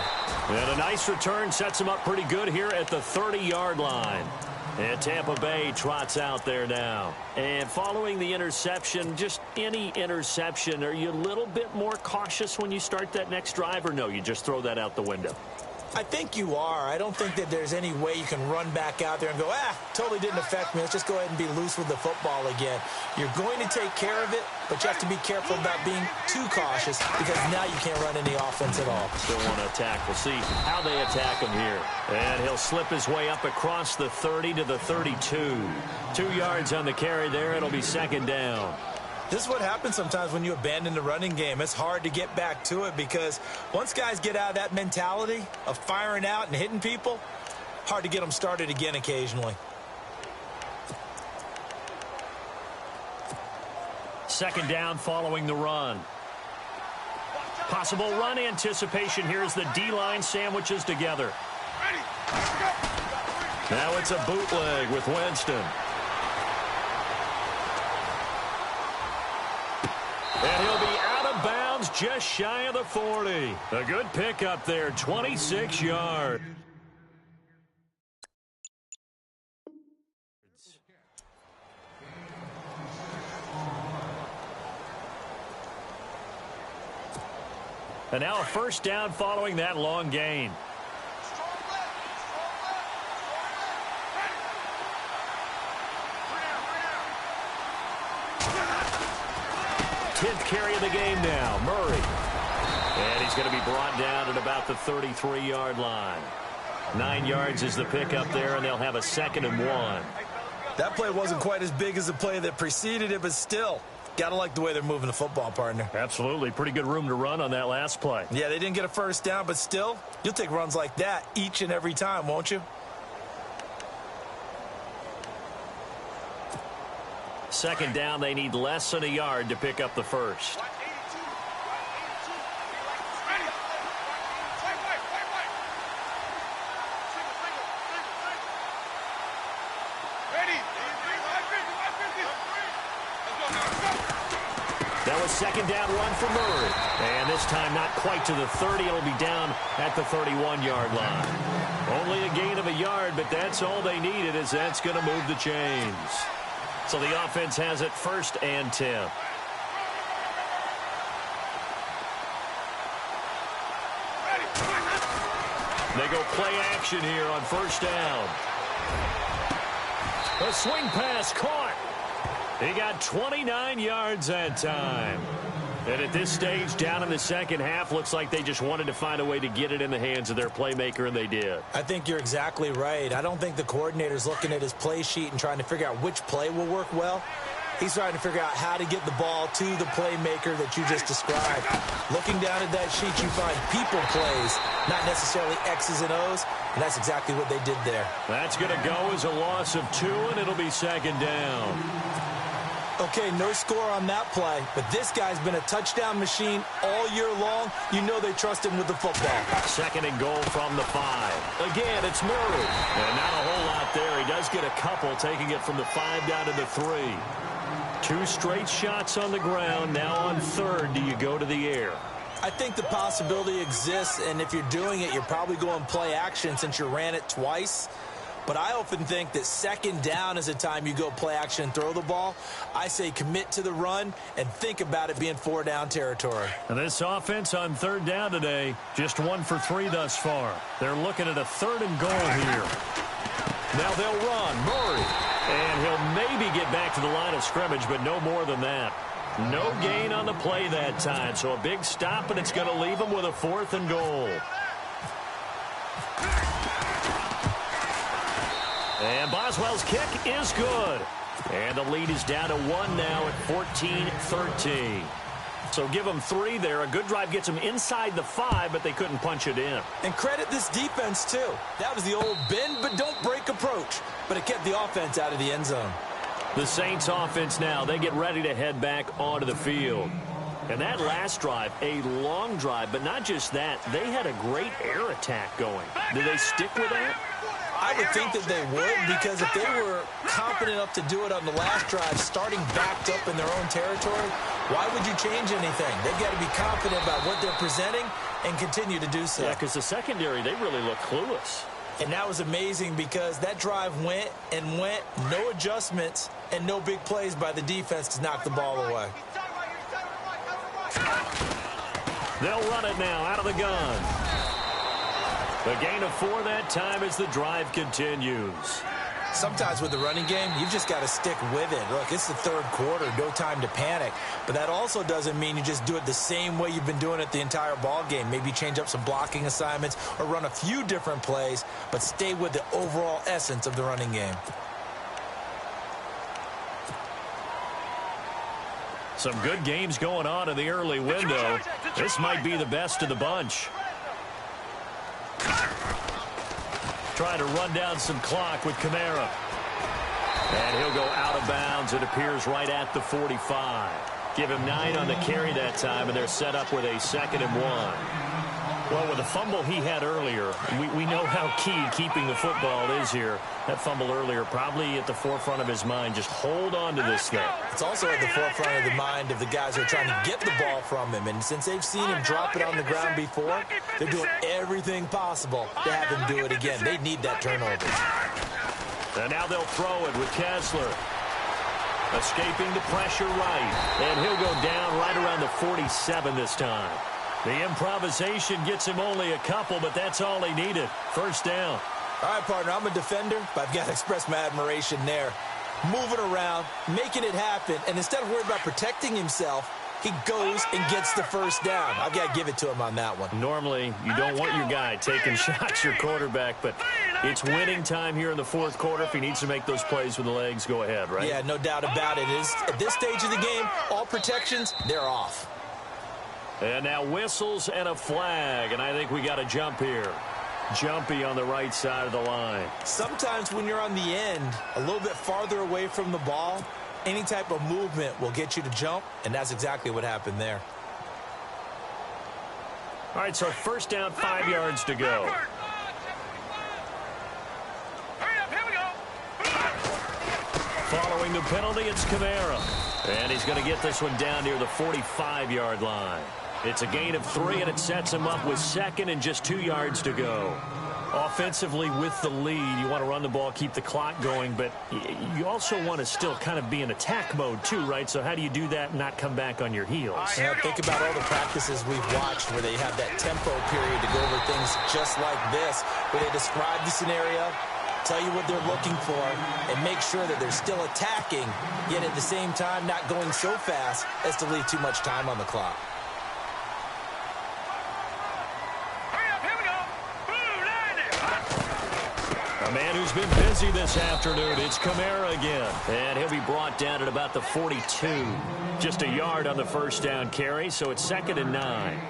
Speaker 2: And a nice return sets him up pretty good here at the 30-yard line. And Tampa Bay trots out there now. And following the interception, just any interception, are you a little bit more cautious when you start that next drive, or no, you just throw that out the window?
Speaker 3: I think you are. I don't think that there's any way you can run back out there and go, totally didn't affect me. Let's just go ahead and be loose with the football again. You're going to take care of it, but you have to be careful about being too cautious because now you can't run any offense at all.
Speaker 2: Still want to attack. We'll see how they attack him here. And he'll slip his way up across the 30 to the 32. 2 yards on the carry there. It'll be 2nd down.
Speaker 3: This is what happens sometimes when you abandon the running game. It's hard to get back to it because once guys get out of that mentality of firing out and hitting people, hard to get them started again occasionally.
Speaker 2: 2nd down following the run. Possible run anticipation here as the D-line sandwiches together. Now it's a bootleg with Winston. And he'll be out of bounds just shy of the 40. A good pickup there, 26 yards. And now a 1st down following that long gain. Carry of the game now, Murray. And he's going to be brought down at about the 33-yard line. 9 yards is the pickup there, and they'll have a 2nd and 1.
Speaker 3: That play wasn't quite as big as the play that preceded it, but still, got to like the way they're moving the football, partner.
Speaker 2: Absolutely. Pretty good room to run on that last play.
Speaker 3: Yeah, they didn't get a 1st down, but still, you'll take runs like that each and every time, won't you?
Speaker 2: 2nd down, they need less than a yard to pick up the 1st. That was second down run for Murray. And this time not quite to the 30. It'll be down at the 31-yard line. Only a gain of a yard, but that's all they needed, as that's going to move the chains. So the offense has it 1st and 10. They go play action here on 1st down. A swing pass caught. He got 29 yards that time. And at this stage, down in the second half, looks like they just wanted to find a way to get it in the hands of their playmaker, and they did. I think you're exactly right. I don't think the coordinator's looking at his play sheet and trying to figure out which play will work well. He's trying to figure out how to get the ball to the playmaker that you just described. Looking down at that sheet, you find people plays, not necessarily X's and O's, and that's exactly what they did there. That's going to go as a loss of 2, and it'll be 2nd down. Okay, no score on that play, but this guy's been a touchdown machine all year long. You know they trust him with the football. 2nd and goal from the 5. Again, it's Murray. And not a whole lot there. He does get a couple, taking it from the 5 down to the 3. 2 straight shots on the ground. Now on 3rd, do you go to the air? I think the possibility exists, and if you're doing it, you're probably going play action since you ran it twice. But I often think that 2nd down is a time you go play action and throw the ball. I say commit to the run and think about it being 4-down territory. And this offense on 3rd down today, just 1 for 3 thus far. They're looking at a 3rd and goal here. Now they'll run. Murray. And he'll maybe get back to the line of scrimmage, but no more than that. No gain on the play that time. So a big stop, and it's going to leave him with a 4th and goal. And Boswell's kick is good. And the lead is down to 1 now at 14-13. So give them 3 there. A good drive gets them inside the 5, but they couldn't punch it in. And credit this defense, too. That was the old bend but don't break approach. But it kept the offense out of the end zone. The Saints offense now, they get ready to head back onto the field. And that last drive, a long drive, but not just that. They had a great air attack going. Do they stick with that? I would think that they would, because if they were confident enough to do it on the last drive, starting backed up in their own territory, why would you change anything? They've got to be confident about what they're presenting and continue to do so. Yeah, because the secondary, they really look clueless. And that was amazing because that drive went and went, no adjustments, and no big plays by the defense to knock the ball away. They'll run it now out of the gun. The gain of 4 that time as the drive continues. Sometimes with the running game, you've just got to stick with it. Look, it's the 3rd quarter, no time to panic. But that also doesn't mean you just do it the same way you've been doing it the entire ball game. Maybe change up some blocking assignments or run a few different plays, but stay with the overall essence of the running game. Some good games going on in the early window. This might be the best of the bunch. Trying to run down some clock with Kamara. And he'll go out of bounds. It appears right at the 45. Give him 9 on the carry that time, and they're set up with a 2nd and 1. Well, with the fumble he had earlier, we know how key keeping the football is here. That fumble earlier probably at the forefront of his mind. Just hold on to this thing. It's also at the forefront of the mind of the guys who are trying to get the ball from him. And since they've seen him drop it on the ground before, they're doing everything possible to have him do it again. They need that turnover. And now they'll throw it with Kessler. Escaping the pressure right. And he'll go down right around the 47 this time. The improvisation gets him only a couple, but that's all he needed. 1st down. All right, partner, I'm a defender, but I've got to express my admiration there. Moving around, making it happen, and instead of worrying about protecting himself, he goes and gets the 1st down. I've got to give it to him on that one. Normally, you don't want your guy taking shots, your quarterback, but it's winning time here in the 4th quarter. If he needs to make those plays with the legs, go ahead, right? Yeah, no doubt about it. At this stage of the game, all protections, they're off. And now whistles and a flag, and I think we got a jump here. Jumpy on the right side of the line. Sometimes when you're on the end, a little bit farther away from the ball, any type of movement will get you to jump, and that's exactly what happened there. All right, so 1st down, 5 yards to go. Following the penalty, it's Kamara. And he's going to get this one down near the 45-yard line. It's a gain of 3, and it sets him up with 2nd and just 2 yards to go. Offensively, with the lead, you want to run the ball, keep the clock going, but you also want to still kind of be in attack mode too, right? So how do you do that and not come back on your heels?
Speaker 3: Think about all the practices we've watched where they have that tempo period to go over things just like this, where they describe the scenario, tell you what they're looking for, and make sure that they're still attacking, yet at the same time not going so fast as to leave too much time on the clock.
Speaker 2: A man who's been busy this afternoon, it's Kamara again. And he'll be brought down at about the 42. Just a yard on the first down carry, so it's 2nd and 9.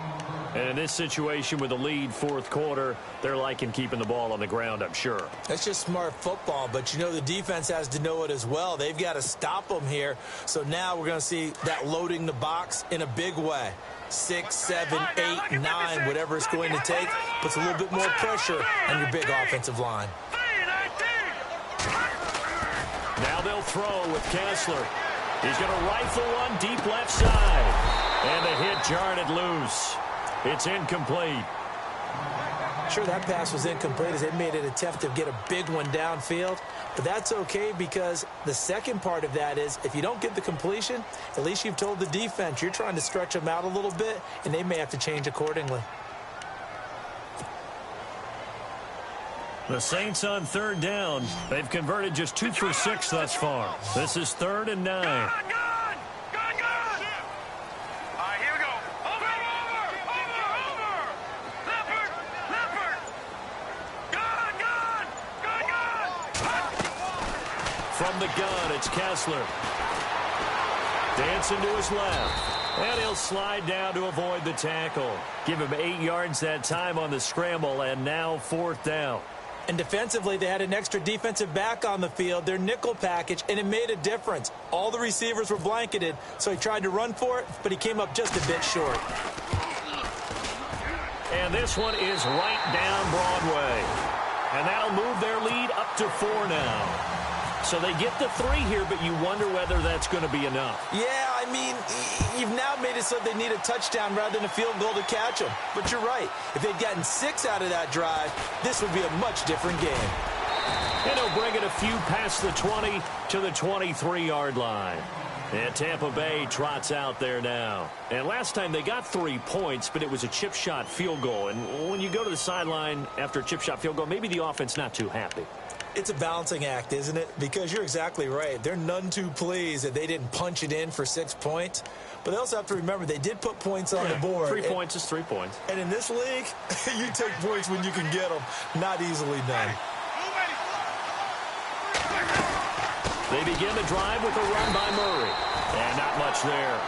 Speaker 2: And in this situation with the lead 4th quarter, they're liking keeping the ball on the ground, I'm sure.
Speaker 3: That's just smart football, but you know the defense has to know it as well. They've got to stop them here. So now we're going to see that loading the box in a big way. 6, 7, 8, 9, whatever it's going to take, puts a little bit more pressure on your big offensive line.
Speaker 2: Now they'll throw with Kessler. He's going to rifle one deep left side. And the hit jarred it loose. It's incomplete.
Speaker 3: Sure, that pass was incomplete as they made an attempt to get a big one downfield. But that's okay because the second part of that is if you don't get the completion, at least you've told the defense you're trying to stretch them out a little bit, and they may have to change accordingly.
Speaker 2: The Saints on 3rd down. They've converted just 2 for 6 thus far. This is 3rd and 9.
Speaker 4: Good. All right, here we go. Over. Leopard. Good.
Speaker 2: From the gun, it's Kessler. Dancing to his left. And he'll slide down to avoid the tackle. Give him 8 yards that time on the scramble, and now 4th down.
Speaker 3: And defensively, they had an extra defensive back on the field, their nickel package, and it made a difference. All the receivers were blanketed, so he tried to run for it, but he came up just a bit short.
Speaker 2: And this one is right down Broadway. And that'll move their lead up to 4 now. So they get the 3 here, but you wonder whether that's going to be enough.
Speaker 3: Yeah, I mean, you've now made it so they need a touchdown rather than a field goal to catch them. But you're right. If they'd gotten 6 out of that drive, this would be a much different game.
Speaker 2: And he'll bring it a few past the 20 to the 23-yard line. And Tampa Bay trots out there now. And last time they got 3 points, but it was a chip shot field goal. And when you go to the sideline after a chip shot field goal, maybe the offense not too happy.
Speaker 3: It's a balancing act, isn't it? Because you're exactly right. They're none too pleased that they didn't punch it in for 6 points. But they also have to remember they did put points on the board.
Speaker 2: 3 points is 3 points.
Speaker 3: And in this league, you take points when you can get them. Not easily done.
Speaker 2: They begin the drive with a run by Murray. And not much there.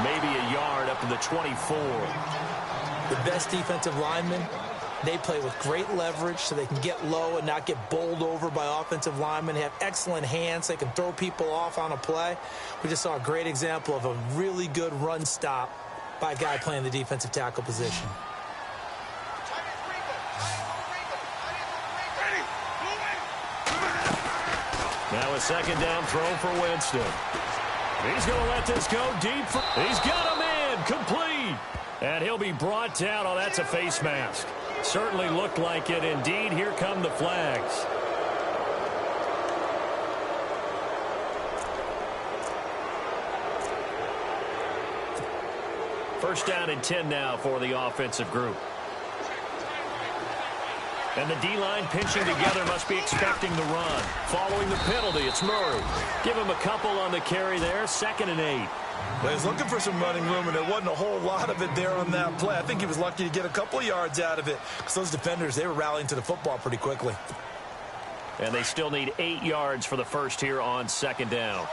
Speaker 2: Maybe a yard up to the 24.
Speaker 3: The best defensive linemen, they play with great leverage so they can get low and not get bowled over by offensive linemen. They have excellent hands. They can throw people off on a play. We just saw a great example of a really good run stop by a guy playing the defensive tackle position.
Speaker 2: Now a 2nd down throw for Winston. He's going to let this go deep. He's got a man complete. And he'll be brought down. Oh, that's a face mask. Certainly looked like it. Indeed, here come the flags. First down and 10 now for the offensive group. And the D-line pinching together must be expecting the run. Following the penalty, it's Murray. Give him a couple on the carry there. 2nd and 8.
Speaker 3: Well, he's looking for some running room, and there wasn't a whole lot of it there on that play. I think he was lucky to get a couple of yards out of it because those defenders, they were rallying to the football pretty quickly.
Speaker 2: And they still need 8 yards for the first here on 2nd down.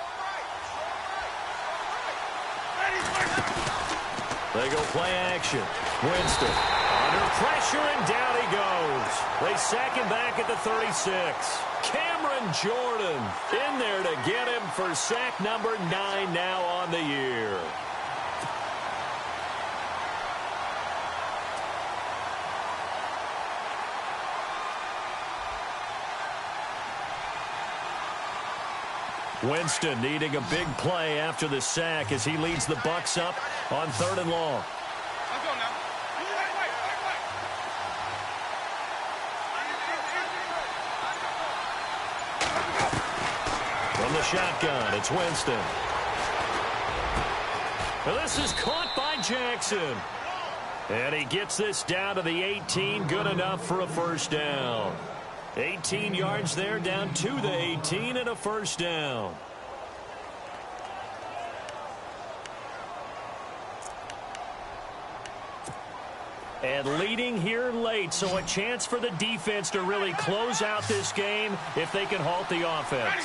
Speaker 2: They go play action. Winston under pressure, and down he goes. They sack him back at the 36. Cameron Jordan in there to get him for sack number 9 now on the year. Winston needing a big play after the sack as he leads the Bucs up on 3rd and long.
Speaker 4: Let's go now.
Speaker 2: From the shotgun, it's Winston. Well, this is caught by Jackson. And he gets this down to the 18, good enough for a first down. 18 yards there, down to the 18, and a first down. And leading here late, so a chance for the defense to really close out this game if they can halt the offense.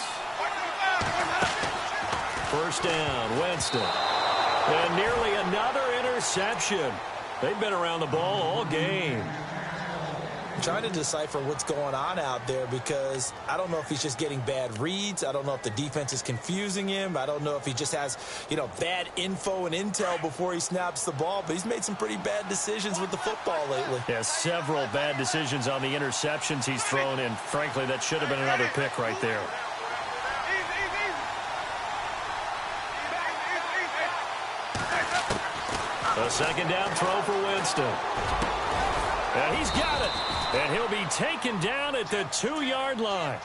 Speaker 2: First down, Winston. And nearly another interception. They've been around the ball all game.
Speaker 3: I'm trying to decipher what's going on out there because I don't know if he's just getting bad reads. I don't know if the defense is confusing him. I don't know if he just has, bad info and intel before he snaps the ball. But he's made some pretty bad decisions with the football lately.
Speaker 2: Yeah, several bad decisions on the interceptions he's thrown, and frankly, that should have been another pick right there. A second down throw for Winston. And he's got it. And he'll be taken down at the 2-yard line.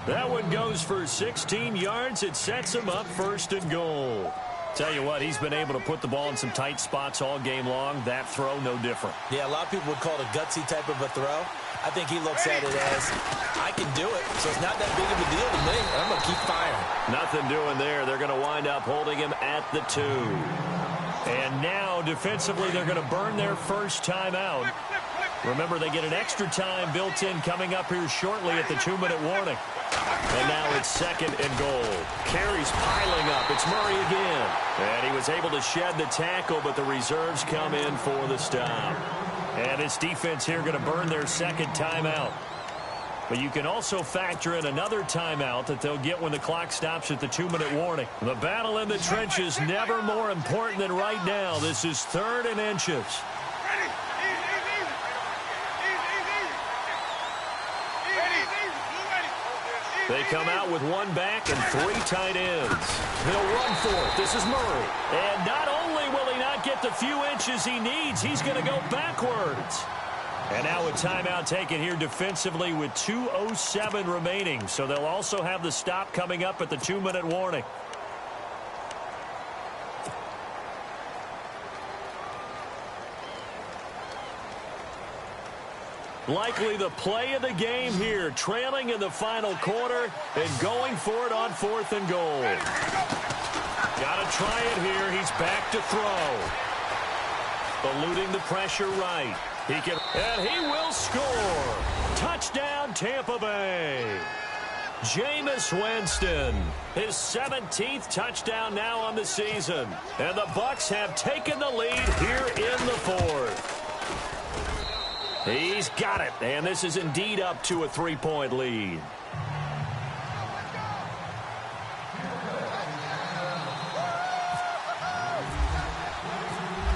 Speaker 2: That one goes for 16 yards. It sets him up 1st and goal. Tell you what, he's been able to put the ball in some tight spots all game long. That throw, no different.
Speaker 3: Yeah, a lot of people would call it a gutsy type of a throw. I think he looks at it as, I can do it, so it's not that big of a deal to me. I'm going to keep firing.
Speaker 2: Nothing doing there. They're going to wind up holding him at the 2. And now, defensively, they're going to burn their first timeout. Remember, they get an extra time built in coming up here shortly at the 2-minute warning. And now it's 2nd and goal. Carries piling up. It's Murray again. And he was able to shed the tackle, but the reserves come in for the stop. And this defense here going to burn their 2nd timeout. But you can also factor in another timeout that they'll get when the clock stops at the 2-minute warning. The battle in the trenches never more important than right now. This is 3rd and inches. They come out with 1 back and 3 tight ends. He'll run for it. This is Murray. And not only will he not get the few inches he needs, he's going to go backwards. And now a timeout taken here defensively with 2:07 remaining. So they'll also have the stop coming up at the 2-minute warning. Likely the play of the game here, trailing in the final quarter and going for it on 4th and goal. Got to try it here. He's back to throw. Eluding the pressure right. He can, and he will score. Touchdown, Tampa Bay. Jameis Winston, his 17th touchdown now on the season. And the Bucs have taken the lead here in the 4th. He's got it, and this is indeed up to a 3-point lead.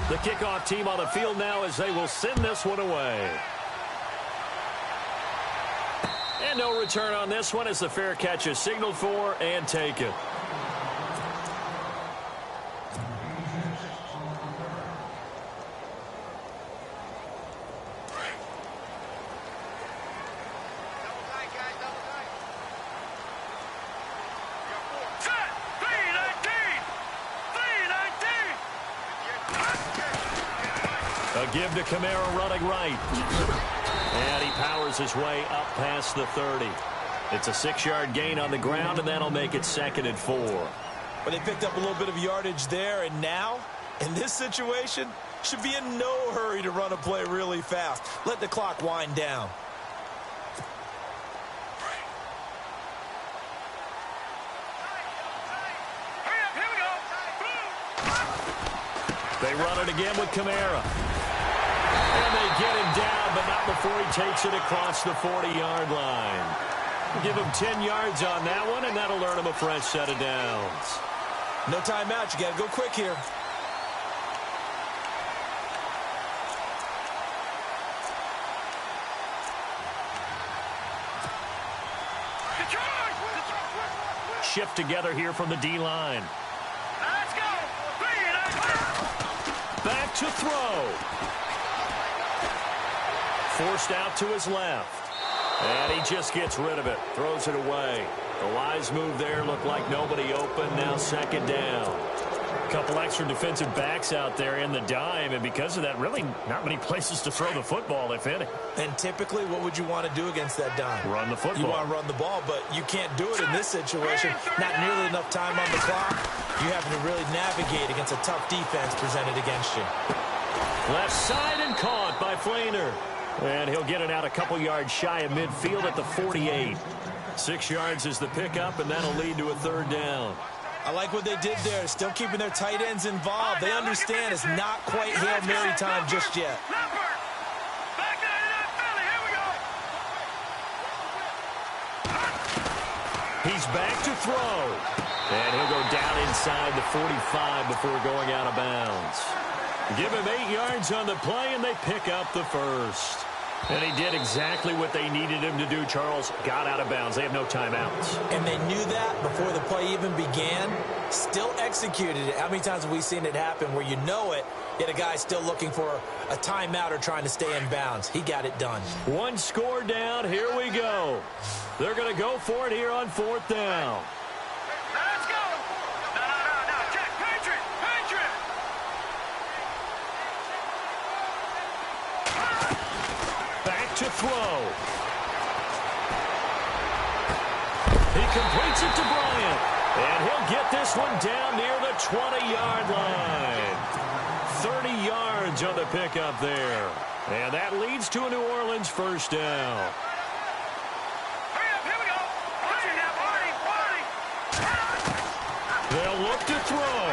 Speaker 2: The kickoff team on the field now as they will send this one away. And no return on this one as the fair catch is signaled for and taken. A give to Kamara running right. And he powers his way up past the 30. It's a 6-yard gain on the ground, and that'll make it 2nd and 4.
Speaker 3: But they picked up a little bit of yardage there, and now, in this situation, should be in no hurry to run a play really fast. Let the clock wind down.
Speaker 2: They run it again with Kamara. And they get him down, but not before he takes it across the 40-yard line. Give him 10 yards on that one, and that'll earn him a fresh set of downs.
Speaker 3: No timeout. You got to go quick here.
Speaker 2: shift together here from the D-line.
Speaker 4: Let's go.
Speaker 2: Back to throw. Forced out to his left. And he just gets rid of it. Throws it away. The wise move there looked like nobody open. Now second down. A couple extra defensive backs out there in the dime. And because of that, really not many places to throw the football, if any.
Speaker 3: And typically, what would you want to do against that dime?
Speaker 2: Run the football.
Speaker 3: You want to run the ball, but you can't do it in this situation. Not nearly enough time on the clock. You having to really navigate against a tough defense presented against you.
Speaker 2: Left side and caught by Flainer. And he'll get it out a couple yards shy of midfield at the 48. 6 yards is the pickup, and that'll lead to a third down.
Speaker 3: I like what they did there. Still keeping their tight ends involved. They understand it's not quite Hail Mary time just yet.
Speaker 2: He's back to throw. And he'll go down inside the 45 before going out of bounds. Give him 8 yards on the play, and they pick up the first. And he did exactly what they needed him to do, Charles. Got out of bounds. They have no timeouts.
Speaker 3: And they knew that before the play even began. Still executed it. How many times have we seen it happen where you know it, yet a guy's still looking for a timeout or trying to stay in bounds? He got it done.
Speaker 2: One score down. Here we go. They're going to go for it here on fourth down.
Speaker 4: Let's go. No. Check. Patriot.
Speaker 2: Back to throw. He completes it to Bryant. And he'll get this one down near the 20-yard line. 30 yards on the pickup there. And that leads to a New Orleans first down.
Speaker 4: Hurry up. Here we go. Watch it now, Barney.
Speaker 2: They'll look to throw.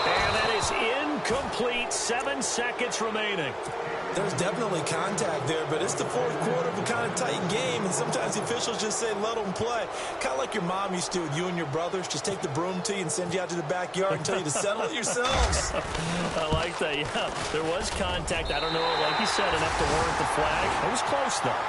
Speaker 2: And that is incomplete. 7 seconds remaining.
Speaker 3: There's definitely contact there, but it's the fourth quarter of a kind of tight game, and sometimes the officials just say, let them play. Kind of like your mom used to with you and your brothers. Just take the broom to you and send you out to the backyard and tell you to settle it yourselves.
Speaker 2: I like that, yeah. There was contact. I don't know, like you said, enough to warrant the flag. It was close, though.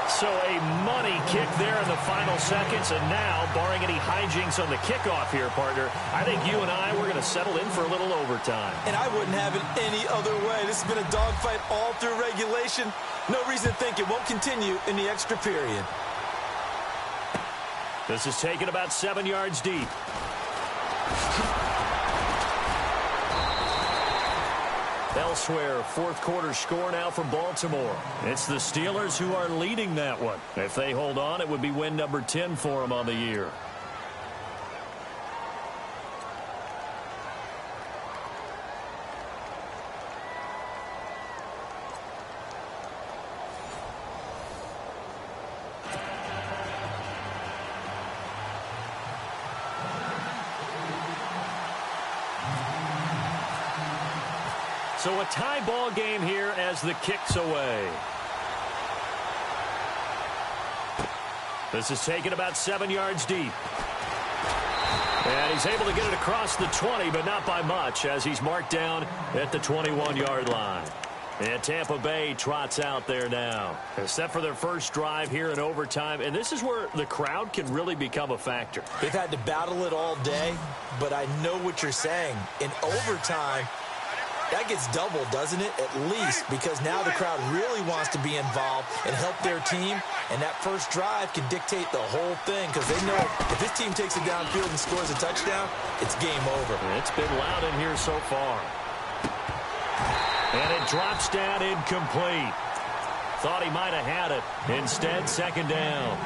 Speaker 2: So a money kick there in the final seconds, and now, barring any hijinks on the kickoff here, partner, I think you and I, we're going to settle in for a little overtime.
Speaker 3: And I wouldn't have it any other way. This has been a dogfight all through regulation. No reason to think it won't continue in the extra period.
Speaker 2: This is taken about 7 yards deep. Elsewhere, fourth quarter score now from Baltimore. It's the Steelers who are leading that one. If they hold on, it would be win number 10 for them on the year. So a tie ball game here as the kick's away. This is taken about 7 yards deep. And he's able to get it across the 20, but not by much, as he's marked down at the 21-yard line. And Tampa Bay trots out there now. Except for their first drive here in overtime. And this is where the crowd can really become a factor.
Speaker 3: They've had to battle it all day, but I know what you're saying. In overtime, that gets doubled, doesn't it? At least, because now the crowd really wants to be involved and help their team, and that first drive can dictate the whole thing, because they know if this team takes it downfield and scores a touchdown, it's game over.
Speaker 2: It's been loud in here so far. And it drops down incomplete. Thought he might have had it. Instead, second down.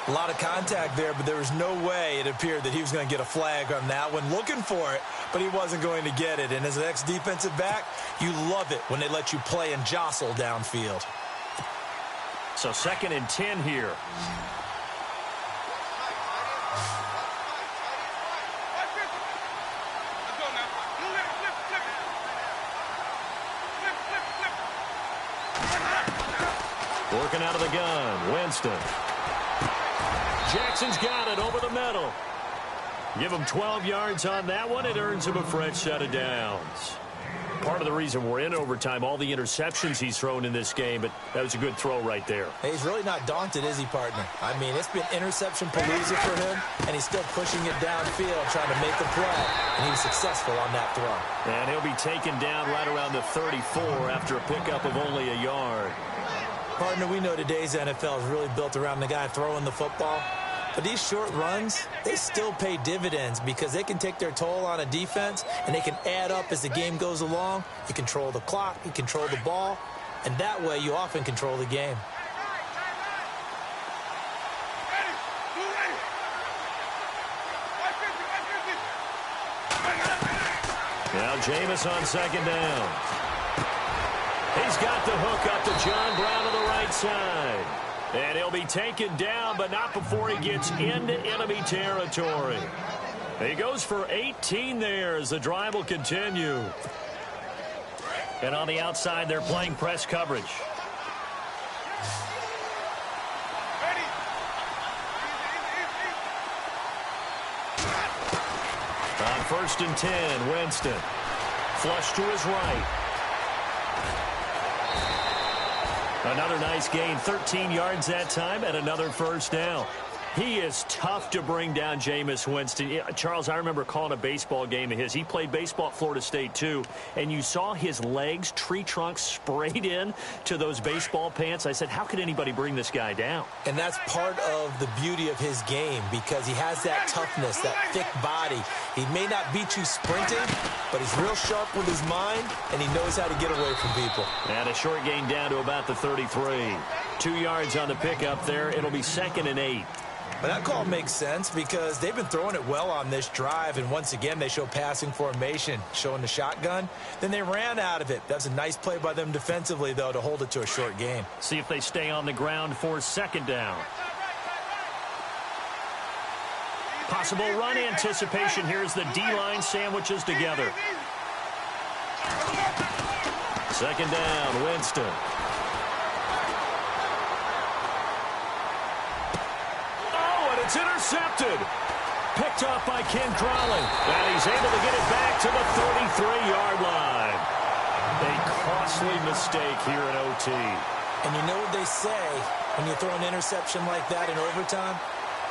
Speaker 3: A lot of contact there, but there was no way it appeared that he was going to get a flag on that one. Looking for it, but he wasn't going to get it. And as an ex-defensive back, you love it when they let you play and jostle downfield.
Speaker 2: So 2nd and 10 here. Working out of the gun, Winston. Jackson's got it over the middle. Give him 12 yards on that one. It earns him a fresh set of downs. part of the reason we're in overtime, all the interceptions he's thrown in this game, but that was a good throw right there.
Speaker 3: Hey, he's really not daunted, is he, partner? I mean, it's been interception palooza for him, and he's still pushing it downfield, trying to make a play, and he was successful on that throw.
Speaker 2: And he'll be taken down right around the 34 after a pickup of only a yard.
Speaker 3: Partner, we know today's NFL is really built around the guy throwing the football. But these short runs, they still pay dividends because they can take their toll on a defense, and they can add up as the game goes along. You control the clock, you control the ball, and that way you often control the game.
Speaker 2: Now Jameis on second down. He's got the hook up to John Brown on the right side. And he'll be taken down, but not before he gets into enemy territory. He goes for 18 there as the drive will continue. And on the outside, they're playing press coverage. On 1st and 10, Winston. Flush to his right. Another nice gain, 13 yards that time, and another first down. He is tough to bring down, Jameis Winston. Charles, I remember calling a baseball game of his. He played baseball at Florida State, too, and you saw his legs, tree trunks sprayed in to those baseball pants. I said, how could anybody bring this guy down?
Speaker 3: And that's part of the beauty of his game because he has that toughness, that thick body. He may not beat you sprinting, but he's real sharp with his mind, and he knows how to get away from people.
Speaker 2: And a short gain down to about the 33. 2 yards on the pickup there. It'll be 2nd and 8.
Speaker 3: But that call makes sense because they've been throwing it well on this drive, and once again they show passing formation, showing the shotgun. Then they ran out of it. That's a nice play by them defensively, though, to hold it to a short gain.
Speaker 2: See if they stay on the ground for 2nd down. Possible run anticipation. Here's the D-line sandwiches together. 2nd down, Winston. It's intercepted. Picked off by Ken Crowley. And he's able to get it back to the 33-yard line. A costly mistake here in OT.
Speaker 3: And you know what they say, when you throw an interception like that in overtime,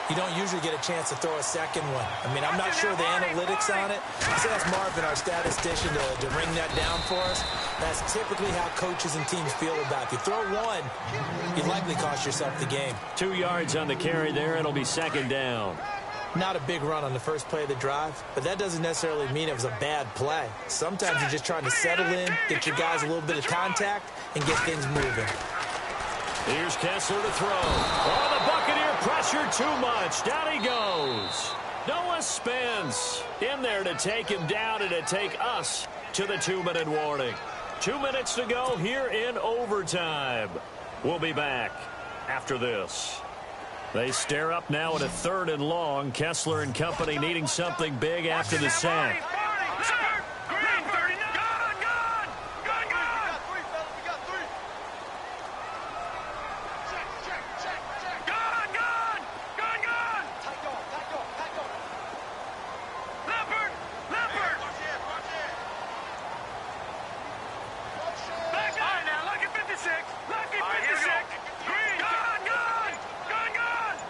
Speaker 3: you don't usually get a chance to throw a second one. I mean, I'm not sure the analytics on it. Let's ask Marvin, our statistician, to ring that down for us. That's typically how coaches and teams feel about it. If you throw one, you likely cost yourself the game.
Speaker 2: 2 yards on the carry there. It'll be 2nd down.
Speaker 3: Not a big run on the first play of the drive, but that doesn't necessarily mean it was a bad play. Sometimes you're just trying to settle in, get your guys a little bit of contact, and get things moving.
Speaker 2: Here's Kessler to throw. Oh, the Buccaneer pressure too much. Down he goes. Noah Spence in there to take him down and to take us to the 2-minute warning. 2 minutes to go here in overtime. We'll be back after this. They stare up now at a 3rd and long. Kessler and company needing something big after the sack.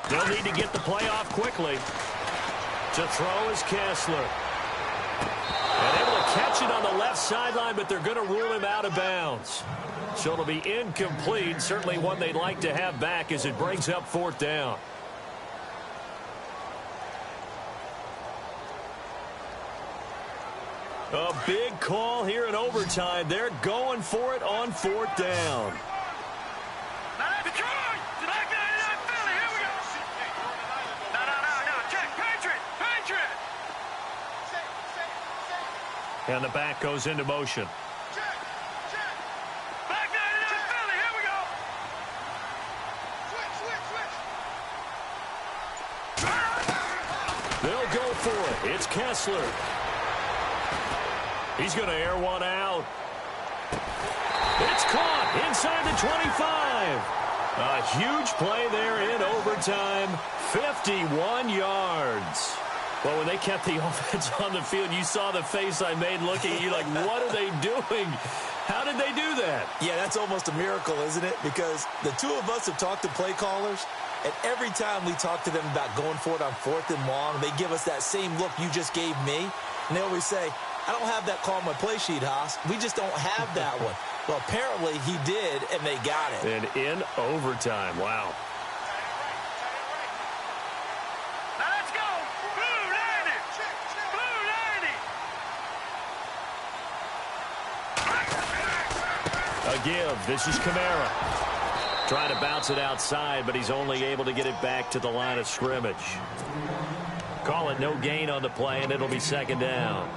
Speaker 2: They'll need to get the play off quickly. To throw is Kessler. And able to catch it on the left sideline, but they're going to rule him out of bounds. So it'll be incomplete. Certainly one they'd like to have back as it brings up 4th down. A big call here in overtime. They're going for it on 4th down. And the back goes into motion.
Speaker 4: Back there, Philly, here we go. Switch.
Speaker 2: They'll go for it. It's Kessler. He's going to air one out. It's caught inside the 25. A huge play there in overtime. 51 yards. Well, when they kept the offense on the field, you saw the face I made looking at you like, what are they doing? How did they do that?
Speaker 3: Yeah, that's almost a miracle, isn't it? Because the two of us have talked to play callers, and every time we talk to them about going for it on 4th and long, they give us that same look you just gave me. And they always say, I don't have that call on my play sheet, Haas. We just don't have that one. Well, apparently he did, and they got it.
Speaker 2: And in overtime, wow.
Speaker 4: Now let's go. Blue 90. Blue 90.
Speaker 2: A give. This is Kamara. Trying to bounce it outside, but he's only able to get it back to the line of scrimmage. Call it no gain on the play, and it'll be 2nd down.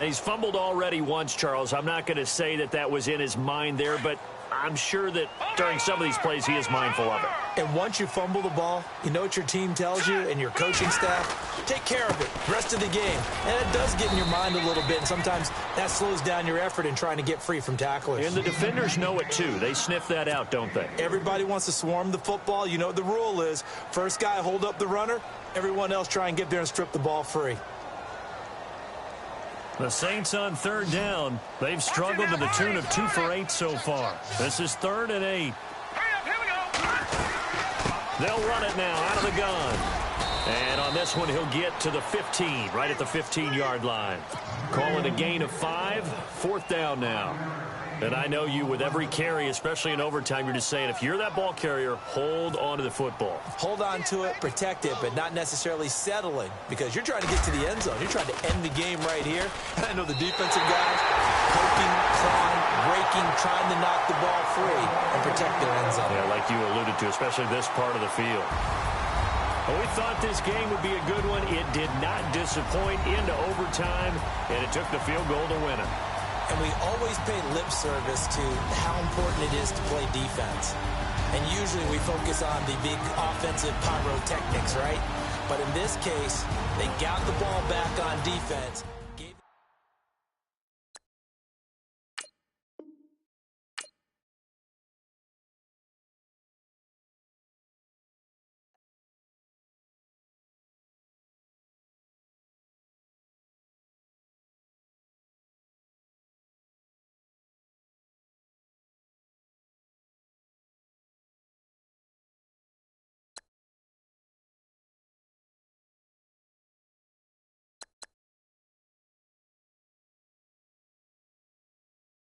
Speaker 2: He's fumbled already once, Charles. I'm not going to say that that was in his mind there, but I'm sure that during some of these plays he is mindful of it.
Speaker 3: And once you fumble the ball, you know what your team tells you and your coaching staff? Take care of it the rest of the game. And it does get in your mind a little bit, and sometimes that slows down your effort in trying to get free from tacklers.
Speaker 2: And the defenders know it, too. They sniff that out, don't they?
Speaker 3: Everybody wants to swarm the football. You know what the rule is. First guy hold up the runner. Everyone else try and get there and strip the ball free.
Speaker 2: The Saints on 3rd down. They've struggled to the tune of 2 for 8 so far. This is 3rd and 8.
Speaker 4: Hurry up, here we go.
Speaker 2: They'll run it now out of the gun. And on this one, he'll get to the 15, right at the 15-yard line. Calling a gain of 5, 4th down now. And I know you, with every carry, especially in overtime, you're just saying, if you're that ball carrier, hold on to the football.
Speaker 3: Hold on to it, protect it, but not necessarily settling, because you're trying to get to the end zone. You're trying to end the game right here. And I know the defensive guys poking, clawing, breaking, trying to knock the ball free and protect their end zone.
Speaker 2: Yeah, like you alluded to, especially this part of the field. Well, we thought this game would be a good one. It did not disappoint into overtime, and it took the field goal to win it.
Speaker 3: And we always pay lip service to how important it is to play defense. And usually we focus on the big offensive pyrotechnics, right? But in this case, they got the ball back on defense.